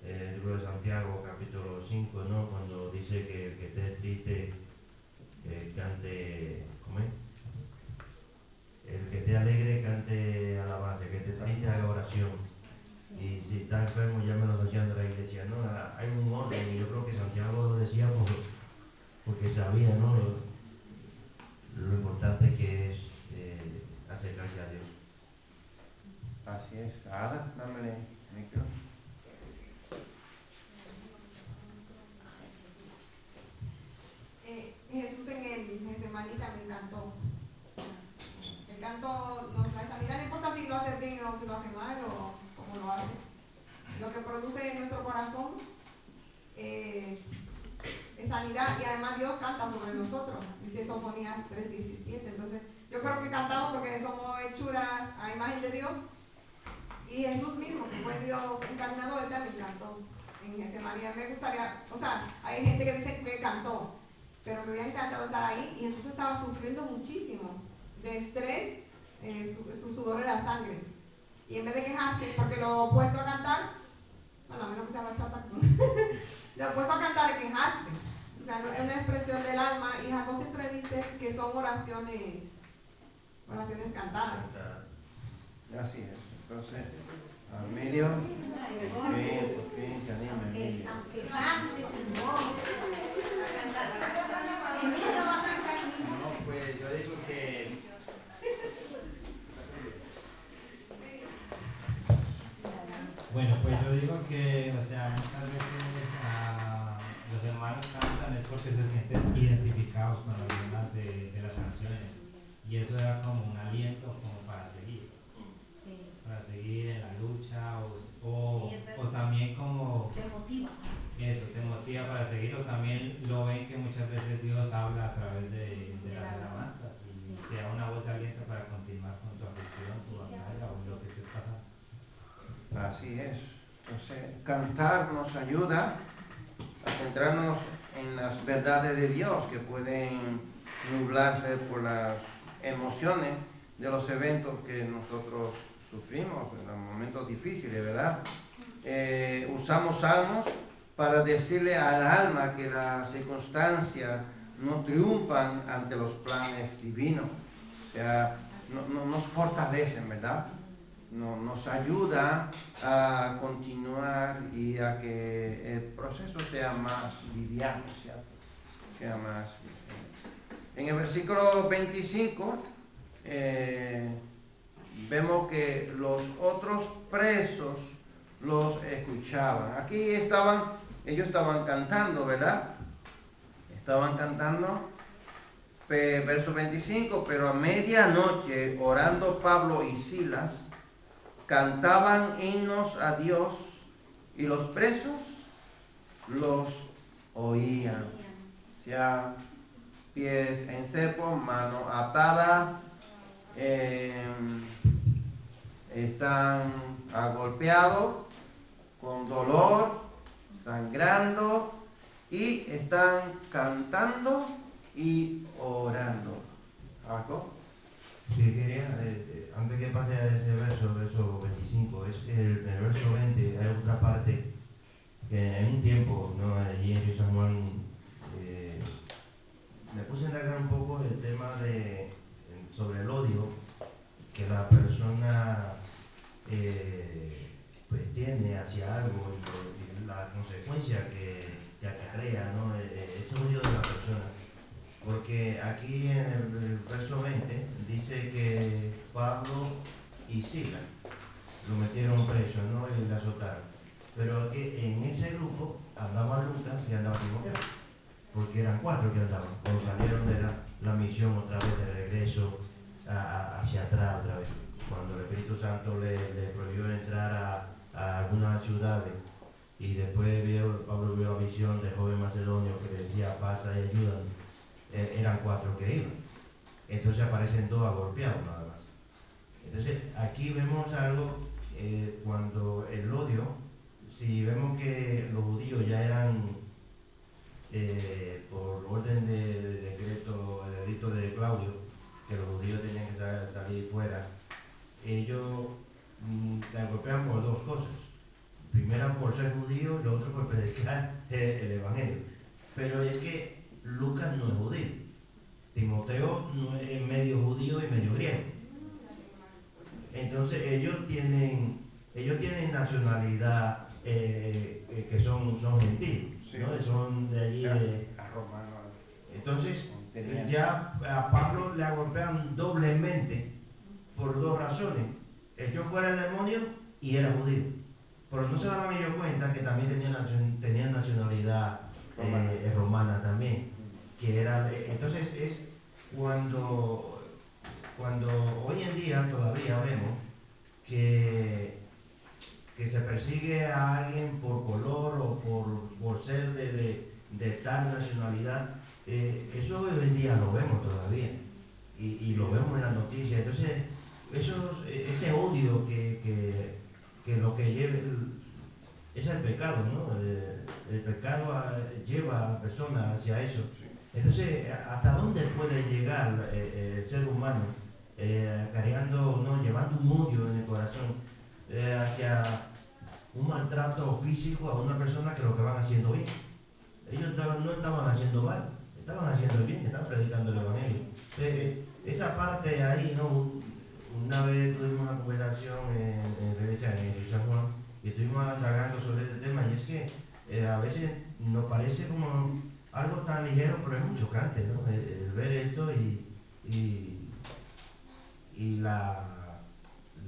libro de Santiago, capítulo 5, ¿no? Cuando dice que el que esté triste cante, ¿cómo es? El que esté alegre cante alabanza, el que esté triste haga oración. Y si está enfermo, llame a los ancianos de la iglesia, ¿no? Hay un orden, y yo creo que Santiago lo decía porque sabía, ¿no? Lo importante que es acercarse a Dios. Así es. Ada, dámele el micro. Jesús en el Getsemaní también cantó. El canto nos trae sanidad, no importa si lo hace bien o si lo hace mal o cómo lo hace. Lo que produce en nuestro corazón es sanidad, y además Dios canta sobre nosotros, dice Sofonías 3:17. Entonces yo creo que cantamos porque somos hechuras a imagen de Dios, y Jesús mismo, que fue Dios encarnado, él también cantó en Getsemaní. Me gustaría, o sea, hay gente que dice que cantó, pero me hubiera encantado estar ahí, y Jesús estaba sufriendo muchísimo de estrés, su sudor era sangre, y en vez de quejarse, porque lo opuesto a cantar, bueno, a menos que sea bachata, lo opuesto a cantar es quejarse. O sea, es una expresión del alma, y Jacob siempre dice que son oraciones cantadas. Así es. Entonces, Emilio, por fin se anima, Emilio. No, pues yo digo que bueno, pues yo digo que, o sea, muchas veces los hermanos cantan es porque se sienten identificados con algunas de las canciones, y eso era como un aliento como para seguir en la lucha, o también como Te motiva. eso, te motiva para seguir, o también lo ven que muchas veces Dios habla a través de las alabanzas y te da una voz de aliento para continuar con tu aflicción, tu batalla o lo que estés pasando. Así es. Entonces, cantar nos ayuda a centrarnos en las verdades de Dios, que pueden nublarse por las emociones de los eventos que nosotros sufrimos, en los momentos difíciles, ¿verdad? Usamos salmos para decirle al alma que las circunstancias no triunfan ante los planes divinos. O sea, nos fortalecen, ¿verdad? Nos ayuda a continuar y a que el proceso sea más liviano, ¿cierto? Sea más liviano. En el versículo 25 vemos que los otros presos los escuchaban. Aquí estaban ellos estaban cantando, ¿verdad? Estaban cantando, verso 25, pero a medianoche, orando Pablo y Silas, cantaban himnos a Dios y los presos los oían. O sea, pies en cepo, mano atada, están golpeados, con dolor, sangrando, y están cantando y orando. ¿Algo? Sí, quería, antes que pase a ese verso 25, es que en el verso 20 hay otra parte que en un tiempo, ¿no? Allí en San Juan, me puse a indagar un poco el tema sobre el odio que la persona pues tiene hacia algo y la consecuencia que acarrea, ¿no? Ese odio de la persona. Porque aquí en el verso 20 dice que Pablo y Silas lo metieron preso, ¿no? Y le azotaron. Pero que en ese grupo andaba Lucas y andaba Timoteo, porque eran 4 que andaban. Cuando salieron de la misión otra vez de regreso hacia atrás otra vez, cuando el Espíritu Santo le prohibió entrar a algunas ciudades, y después Pablo vio la visión del joven macedonio que decía pasa y ayúdanos. Eran 4 que iban. Entonces aparecen 2 agolpeados nada más. Entonces aquí vemos algo, cuando el odio, si vemos que los judíos ya eran por orden de decreto, el edicto de Claudio, que los judíos tenían que salir fuera, ellos la golpean por 2 cosas. Primero por ser judío y lo otro por predicar el evangelio. Pero es que Lucas no es judío. Timoteo no es medio judío y medio griego. Entonces ellos tienen nacionalidad que son gentiles, sí, ¿no? Son de allí. Entonces ya a Pablo le golpean doblemente por 2 razones. Echó fuera el demonio y era judío. Pero no se daban ellos cuenta que también tenían nacionalidad romana también. Que era, entonces es cuando hoy en día todavía vemos que se persigue a alguien por color o por ser de tal nacionalidad, eso hoy en día lo vemos todavía y lo vemos en las noticias. Entonces ese odio que lo que lleva es el pecado, ¿no? El pecado lleva a la persona hacia eso. Entonces, ¿hasta dónde puede llegar el ser humano cargando, ¿no? Llevando un odio en el corazón hacia un maltrato físico a una persona que lo que van haciendo bien? Ellos no estaban haciendo mal, estaban haciendo bien, estaban predicando el evangelio. Esa parte ahí, ¿no? Una vez tuvimos una conversación en la iglesia de San Juan y estuvimos indagando sobre este tema, y es que a veces nos parece como algo tan ligero, pero es muy chocante, ¿no? El ver esto y la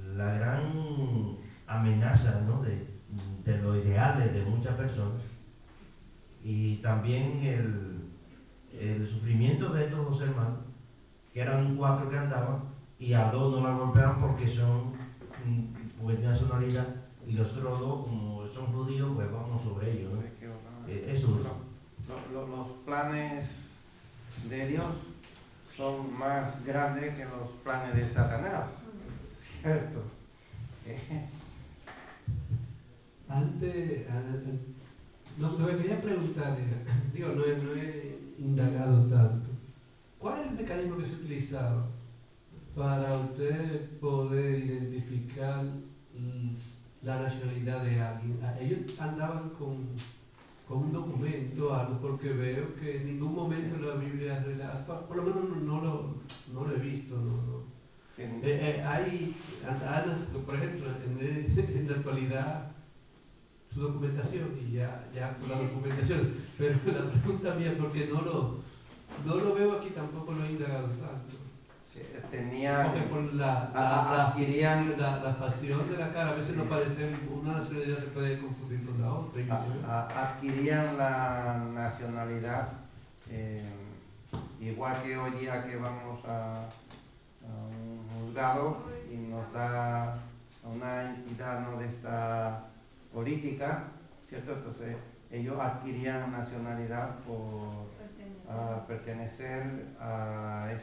gran amenaza, ¿no? de los ideales de muchas personas, y también el sufrimiento de estos 2 hermanos, que eran 4 que andaban, y a 2 no la golpeaban porque son de nacionalidad, y los otros 2, como son judíos, pues vamos sobre ellos, ¿no? Eso. Los planes de Dios son más grandes que los planes de Satanás, ¿cierto? Lo que quería preguntar era, no he indagado tanto, ¿cuál es el mecanismo que se utilizaba para usted poder identificar la nacionalidad de alguien? Ellos andaban con un documento, algo, porque veo que en ningún momento la Biblia relata, por lo menos no lo he visto. Hay, por ejemplo, en la actualidad, su documentación, y ya con la documentación, pero la pregunta mía, porque no lo veo aquí, tampoco lo he indagado tanto. Sí, tenían, porque por la adquirían, la facción de la cara, a veces no parece, una nacionalidad se puede confundir con la otra. adquirían la nacionalidad, igual que hoy día que vamos a un juzgado y nos da una entidad no de esta política, ¿cierto? Entonces ellos adquirían nacionalidad por pertenecer a en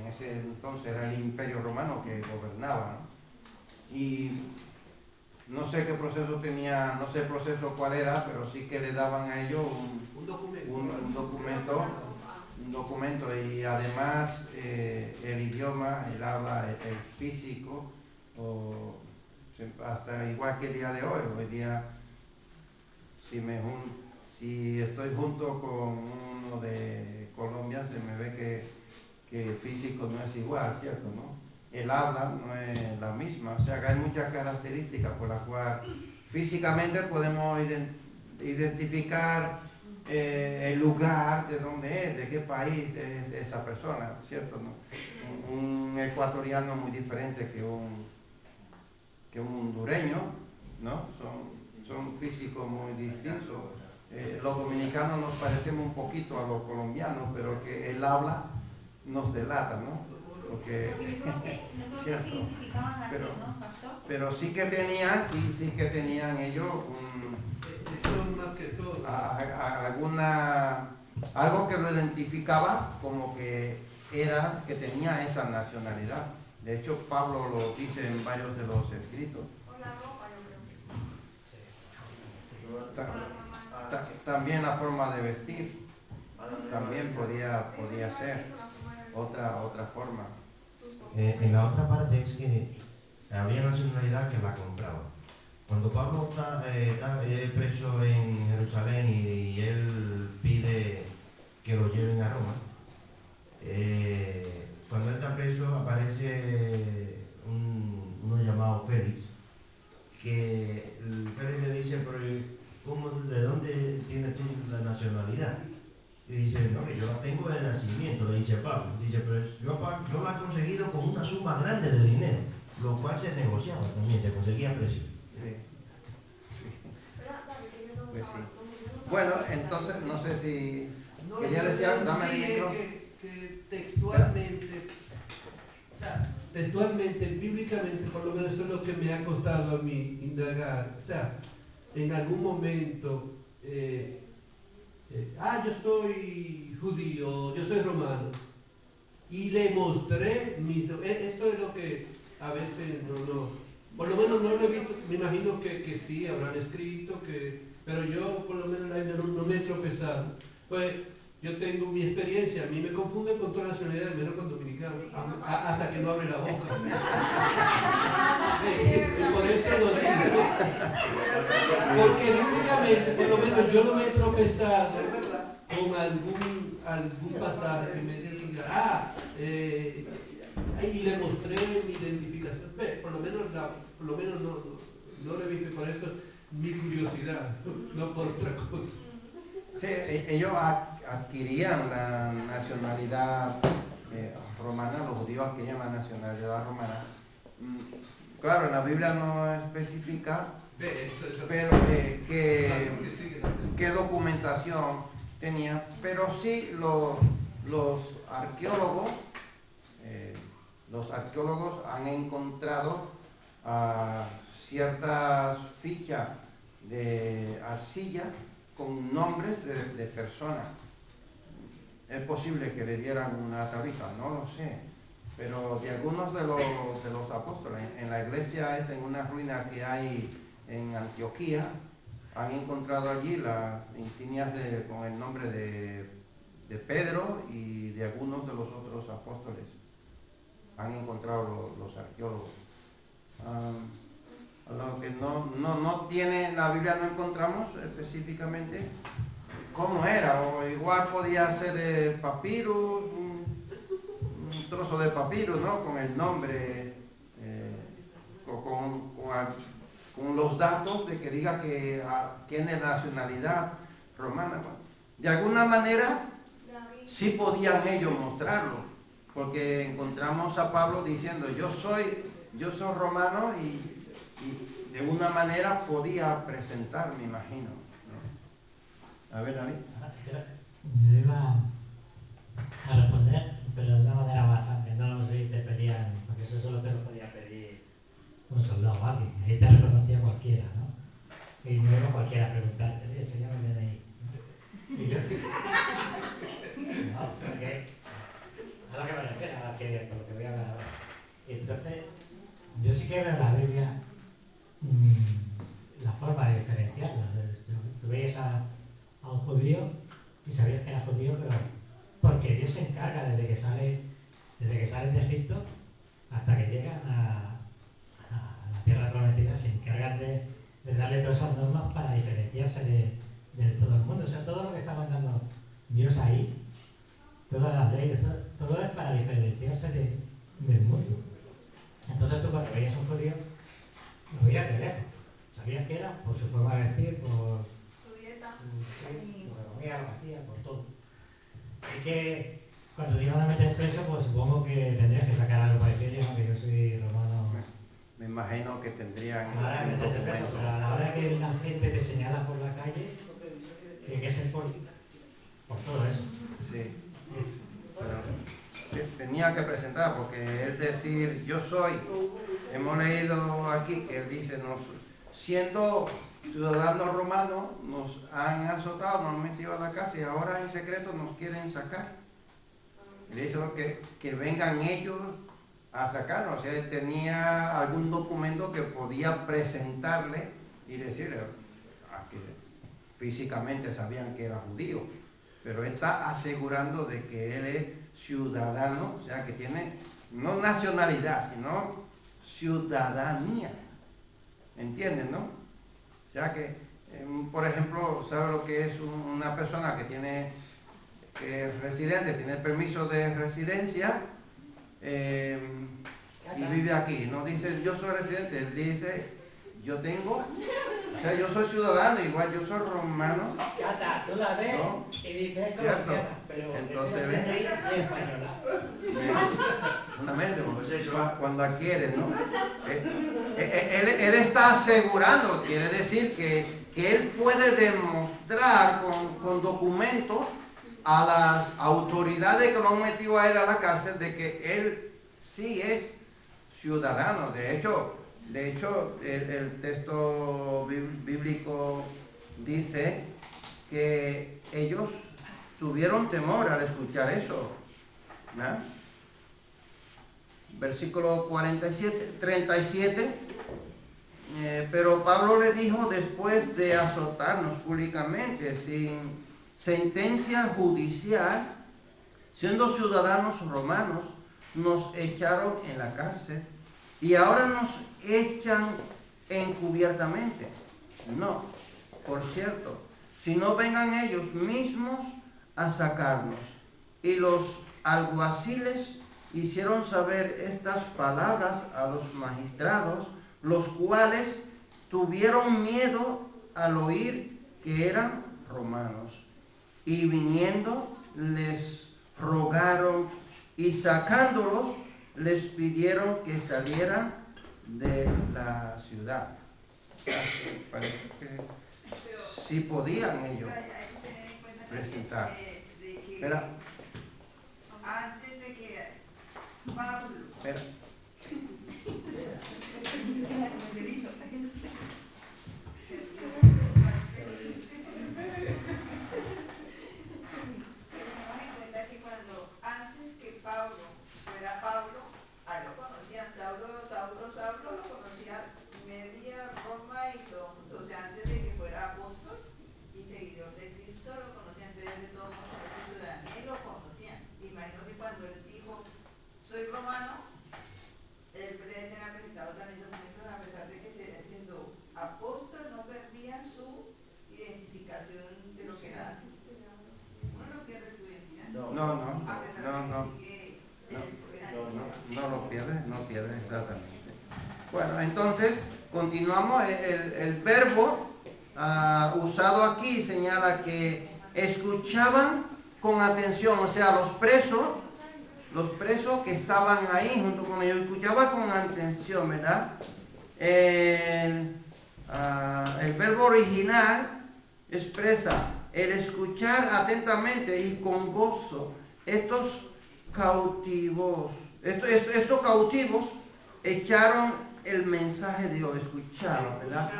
ese entonces era el Imperio Romano que gobernaba, ¿no? Y no sé qué proceso tenía, no sé el proceso cuál era, pero sí que le daban a ellos un documento y además el idioma, el habla, el físico, hasta igual que el día de hoy día si estoy junto con uno de Colombia se me ve que el físico no es igual, ¿cierto? ¿No? El habla no es la misma, o sea que hay muchas características por las cuales físicamente podemos identificar el lugar de dónde es, de qué país es esa persona, ¿cierto? ¿No? Un ecuatoriano muy diferente que un hondureño, ¿no? Son físicos muy distintos. Los dominicanos nos parecemos un poquito a los colombianos, pero que el habla nos delata, ¿no? Porque, ¿cierto? Pero sí que tenían ellos algo que lo identificaba como que tenía esa nacionalidad. De hecho, Pablo lo dice en varios de los escritos. También la forma de vestir también podía ser otra forma. En la otra parte es que había nacionalidad que la compraba. Cuando Pablo está preso en Jerusalén y él pide que lo lleven a Roma, cuando él está preso aparece uno llamado Félix, que Félix le dice, pero ¿de dónde tienes tú la nacionalidad? Y dice, no, que yo la tengo de nacimiento, le dice Pablo. Dice, pero yo la he conseguido con una suma grande de dinero, lo cual se negociaba también, se conseguía a precio. Sí. Pues sí. Bueno, entonces, no sé si quería decir algo, dame el micro. Que textualmente, o sea, textualmente, bíblicamente, por lo menos eso es lo que me ha costado a mí indagar. O sea, en algún momento, yo soy judío, yo soy romano, y le mostré esto es lo que a veces por lo menos no lo he visto. Me imagino que sí, habrán escrito, pero yo por lo menos no me he tropezado. Pues yo tengo mi experiencia, a mí me confunden con toda nacionalidad, menos con dominicano, hasta que no abre la boca. Por eso lo digo. Porque bíblicamente, por lo menos yo no me he tropezado con algún pasaje que me diga, y le mostré mi identificación. Por lo menos no lo he visto, y por eso mi curiosidad, no por otra cosa. Sí, ellos adquirían la nacionalidad romana, los judíos adquirían la nacionalidad romana. Claro, en la Biblia no especifica, pero qué documentación tenía, pero sí los arqueólogos han encontrado ciertas fichas de arcilla con nombres de personas. Es posible que le dieran una tablita, no lo sé, pero de algunos de los apóstoles, en la iglesia esta, en una ruina que hay en Antioquía, han encontrado allí las insignias con el nombre de Pedro y de algunos de los otros apóstoles. Han encontrado los arqueólogos. Lo que no tiene, la Biblia no encontramos específicamente cómo era, o igual podía ser de papyrus, un trozo de papyrus, ¿no? Con el nombre, con los datos de que diga que tiene nacionalidad romana. De alguna manera sí podían ellos mostrarlo, porque encontramos a Pablo diciendo, yo soy romano y de una manera podía presentar, me imagino, ¿no? A ver, David. Yo iba a responder, pero de una manera más amplia, no sé si te pedían, porque eso solo te lo podía pedir un soldado o alguien, ahí te reconocía cualquiera, ¿no? Y no iba cualquiera a preguntarte, oye, enséñame el DNI. Y yo, no, porque a lo que me refiero, por lo que voy a hablar ahora. Y entonces, yo sí que veo en la Biblia la forma de diferenciarla. Tú veías a un judío y sabías que era judío, pero porque Dios se encarga desde que salen de Egipto hasta que llegan a la tierra prometida, se encargan de darle todas esas normas para diferenciarse de todo el mundo. O sea, todo lo que está mandando Dios ahí, todas las leyes, todo es para diferenciarse del mundo. Entonces tú cuando veías a un judío, lo veías de lejos. Sabías que era por su forma de vestir, por su dieta, por lo que comía, lo que hacía, por todo. Así que cuando te iban a meter preso, pues supongo que tendrías que sacar algo para decir, ¿no? Que yo soy romano. Me imagino que tendrían Ahora un preso, pero a la hora que la gente te señala por la calle, tiene que ser por todo eso. Sí. Pero tenía que presentar, porque él decir yo soy, hemos leído aquí que él dice, siendo ciudadanos romanos, nos han azotado, nos han metido a la cárcel y ahora en secreto nos quieren sacar. Y dice que vengan ellos a sacarnos. O sea, él tenía algún documento que podía presentarle y decirle que físicamente sabían que era judío, pero él está asegurando de que él es ciudadano, o sea que tiene no nacionalidad, sino ciudadanía. ¿Entienden, no? O sea que, por ejemplo, ¿sabe lo que es una persona que es residente, tiene permiso de residencia y vive aquí? No dice yo soy residente, él dice yo tengo, o sea, yo soy ciudadano, igual yo soy romano. Cata, tú la ves, ¿no? Y dices ¿cierto? Pero entonces ve española. Cuando adquiere, ¿no? Él está asegurando, quiere decir que él puede demostrar con documentos a las autoridades que lo han metido a él a la cárcel de que él sí es ciudadano. De hecho, el texto bíblico dice que ellos tuvieron temor al escuchar eso, ¿no? Versículo 37, pero Pablo le dijo, después de azotarnos públicamente sin sentencia judicial, siendo ciudadanos romanos, nos echaron en la cárcel y ahora nos echan encubiertamente. No, por cierto, si no vengan ellos mismos a sacarnos. Y los alguaciles hicieron saber estas palabras a los magistrados, los cuales tuvieron miedo al oír que eran romanos. Y viniendo les rogaron y sacándolos les pidieron que salieran de la ciudad. Parece que sí podían ellos presentar. Espera. Antes de que Pablo. Espera. Saulo lo conocía media Roma y todo el mundo, o sea, antes de que fuera apóstol y seguidor de Cristo, lo conocían, entonces de todo el mundo de su ciudadanía y lo conocían. Imagino que cuando él dijo, soy romano, él debe tener presentado también documentos, a pesar de que siendo apóstol no perdían su identificación de lo que era antes. Uno no pierde su identidad. No. A pesar de que sigue... No pierde exactamente. Bueno, entonces continuamos. El verbo usado aquí señala que escuchaban con atención, o sea, los presos los presos que estaban ahí junto con ellos. Escuchaba con atención, ¿verdad? El verbo original expresa el escuchar atentamente y con gozo. Estos cautivos echaron el mensaje de Dios, escucharon, ¿verdad?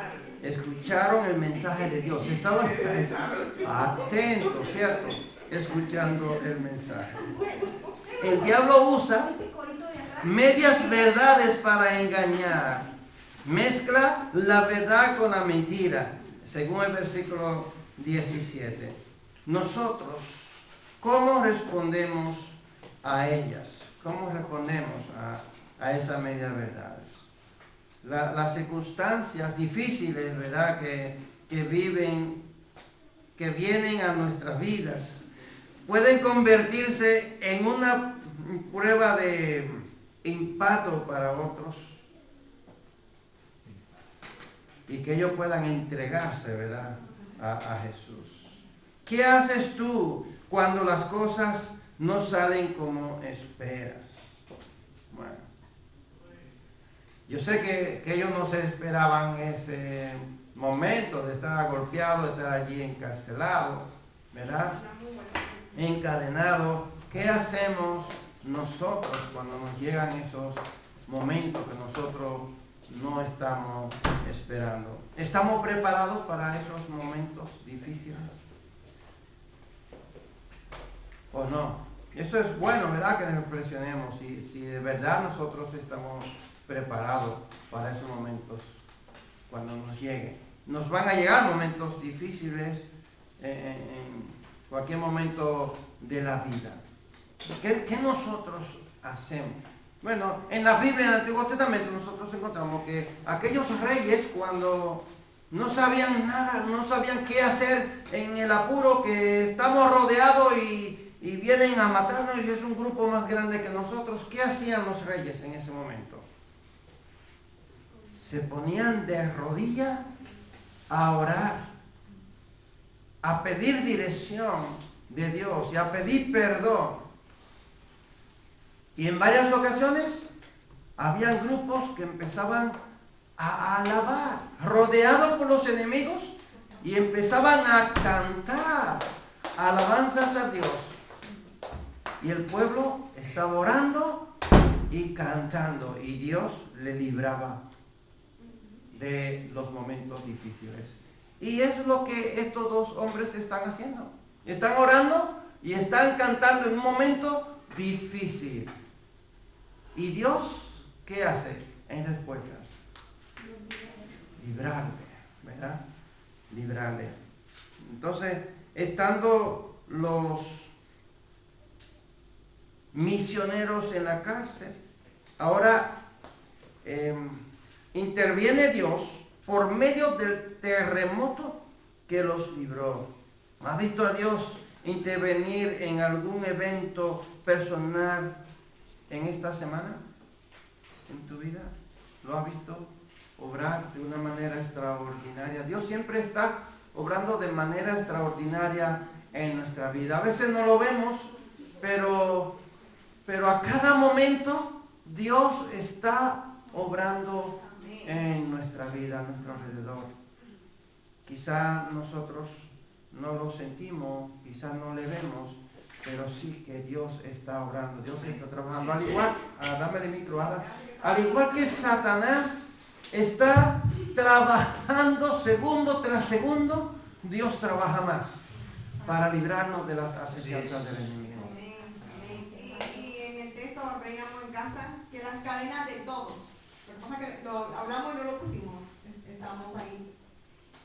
Escucharon el mensaje de Dios, estaban atentos, ¿cierto? Escuchando el mensaje. El diablo usa medias verdades para engañar. Mezcla la verdad con la mentira, según el versículo 17. Nosotros, ¿cómo respondemos a ellas? ¿Cómo respondemos a esas medias verdades? Las circunstancias difíciles, ¿verdad? Que vienen a nuestras vidas, pueden convertirse en una prueba de impacto para otros y que ellos puedan entregarse, ¿verdad? A Jesús. ¿Qué haces tú cuando las cosas no salen como esperas? Bueno, yo sé que ellos no se esperaban ese momento de estar golpeado, de estar allí encarcelado, ¿verdad? Encadenado. ¿Qué hacemos nosotros cuando nos llegan esos momentos que nosotros no estamos esperando? ¿Estamos preparados para esos momentos difíciles? ¿O no? Eso es bueno, ¿verdad? Que reflexionemos si de verdad nosotros estamos preparados para esos momentos cuando nos lleguen. Nos van a llegar momentos difíciles en cualquier momento de la vida. ¿Qué nosotros hacemos? Bueno, en la Biblia, en el Antiguo Testamento, nosotros encontramos que aquellos reyes, cuando no sabían nada, no sabían qué hacer en el apuro, que estamos rodeados y vienen a matarnos y es un grupo más grande que nosotros, ¿qué hacían los reyes en ese momento? Se ponían de rodillas a orar, a pedir dirección de Dios y a pedir perdón. Y en varias ocasiones habían grupos que empezaban a alabar, rodeados por los enemigos, y empezaban a cantar alabanzas a Dios. Y el pueblo estaba orando y cantando, y Dios le libraba de los momentos difíciles. Y es lo que estos dos hombres están haciendo. Están orando y están cantando en un momento difícil. ¿Y Dios qué hace en respuesta? Librarle, ¿verdad? Librarle. Entonces, estando los misioneros en la cárcel, ahora interviene Dios por medio del terremoto que los libró. ¿Has visto a Dios intervenir en algún evento personal en esta semana? ¿En tu vida? ¿Lo has visto obrar de una manera extraordinaria? Dios siempre está obrando de manera extraordinaria en nuestra vida. A veces no lo vemos, pero a cada momento Dios está obrando en nuestra vida, a nuestro alrededor. Quizá nosotros no lo sentimos, quizá no le vemos, pero sí que Dios está obrando, Dios está trabajando. Al igual, dame el micro, Ada. Al igual que Satanás está trabajando segundo tras segundo, Dios trabaja más para librarnos de las asechanzas del enemigo. Y en el texto veíamos en casa que las cadenas de todos, cosa que lo hablamos y no lo pusimos, estábamos ahí.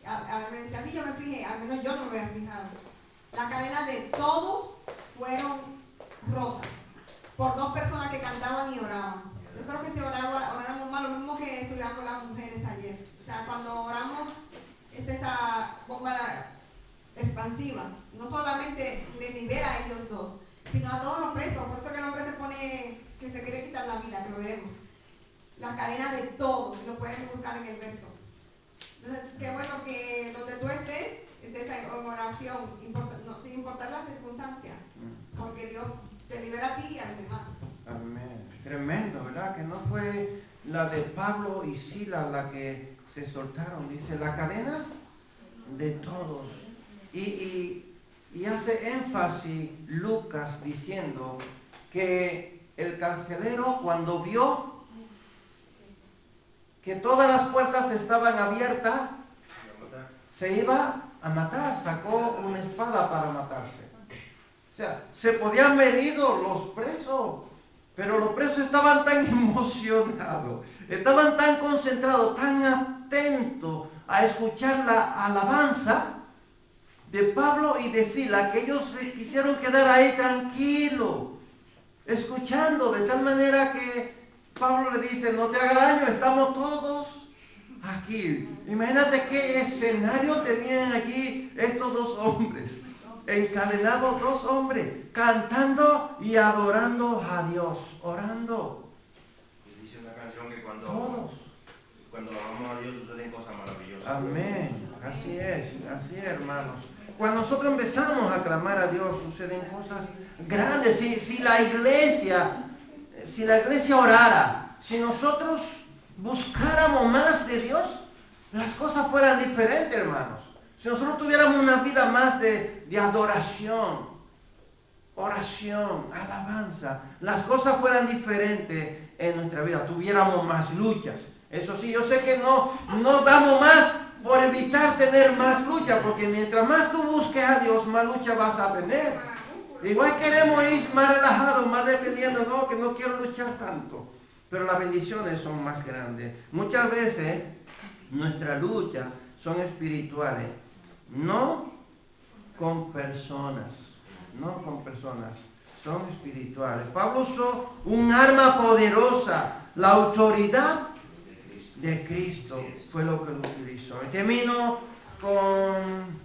A ver, me decía, así yo me fijé, al menos yo no me había fijado. Las cadenas de todos fueron rotas por dos personas que cantaban y oraban. Yo creo que si oráramos más, lo mismo que estudiamos las mujeres ayer. O sea, cuando oramos es esa bomba expansiva. No solamente les libera a ellos dos, sino a todos los presos. Por eso que el hombre se pone, que se quiere quitar la vida, que lo veremos. Las cadenas de todos, lo pueden buscar en el verso. Entonces, qué bueno que donde tú estés en oración, sin importar las circunstancias, porque Dios te libera a ti y a los demás. Amén. Tremendo, ¿verdad? Que no fue la de Pablo y Silas la que se soltaron. Dice, las cadenas de todos. Y hace énfasis Lucas diciendo que el carcelero, cuando vio que todas las puertas estaban abiertas, se iba a matar, sacó una espada para matarse. O sea, se podían haber ido los presos, pero los presos estaban tan emocionados, estaban tan concentrados, tan atentos a escuchar la alabanza de Pablo y de Silas, que ellos se quisieron quedar ahí tranquilos, escuchando, de tal manera que Pablo le dice, no te haga daño, estamos todos aquí. Imagínate qué escenario tenían allí estos dos hombres, encadenados, dos hombres, cantando y adorando a Dios, orando. Dice una canción que cuando amamos a Dios suceden cosas maravillosas. Amén, así es, hermanos. Cuando nosotros empezamos a clamar a Dios, suceden cosas grandes. Si la iglesia orara, si nosotros buscáramos más de Dios, las cosas fueran diferentes, hermanos. Si nosotros tuviéramos una vida más de adoración, oración, alabanza, las cosas fueran diferentes en nuestra vida, tuviéramos más luchas. Eso sí, yo sé que no damos más por evitar tener más lucha, porque mientras más tú busques a Dios, más lucha vas a tener. Igual queremos ir más relajados, más deteniendo, no, que no quiero luchar tanto. Pero las bendiciones son más grandes. Muchas veces nuestras luchas son espirituales, no con personas, son espirituales. Pablo usó un arma poderosa, la autoridad de Cristo fue lo que lo utilizó. Y termino con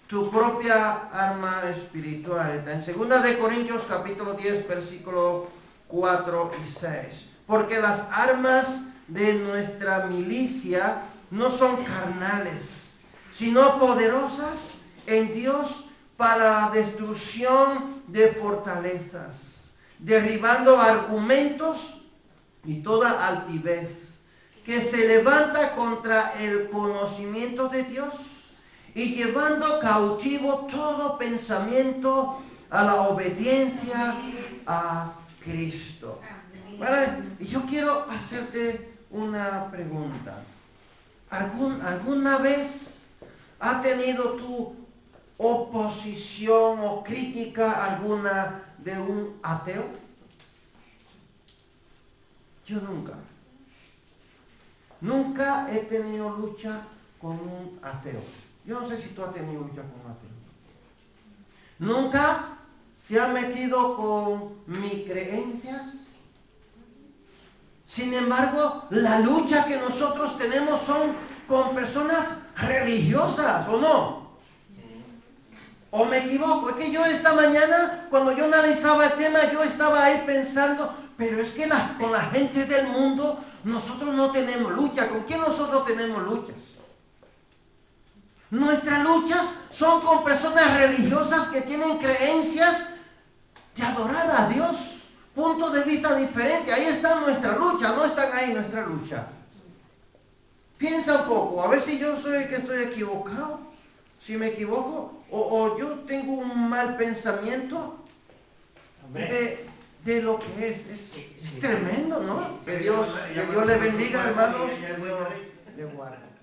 tu propia arma espiritual. Está en 2 de Corintios capítulo 10 versículo 4 y 6. Porque las armas de nuestra milicia no son carnales, sino poderosas en Dios para la destrucción de fortalezas, derribando argumentos y toda altivez que se levanta contra el conocimiento de Dios, y llevando cautivo todo pensamiento a la obediencia a Cristo. Bueno, y yo quiero hacerte una pregunta. ¿Alguna vez has tenido tu oposición o crítica alguna de un ateo? Yo nunca he tenido lucha con un ateo. Yo no sé si tú has tenido lucha con un ateo. Nunca se ha metido con mis creencias. Sin embargo, la lucha que nosotros tenemos son con personas religiosas, ¿o no? ¿O me equivoco? Es que yo esta mañana, cuando yo analizaba el tema, yo estaba ahí pensando, pero es que con la gente del mundo nosotros no tenemos lucha. ¿Con quién nosotros tenemos luchas? Nuestras luchas son con personas religiosas que tienen creencias de adorar a Dios, puntos de vista diferentes. Ahí está nuestra lucha, no están ahí nuestra lucha. Piensa un poco, a ver si yo soy el que estoy equivocado, si me equivoco, o yo tengo un mal pensamiento de lo que es tremendo, ¿no? Que Dios le bendiga, hermanos, que Dios le guarde.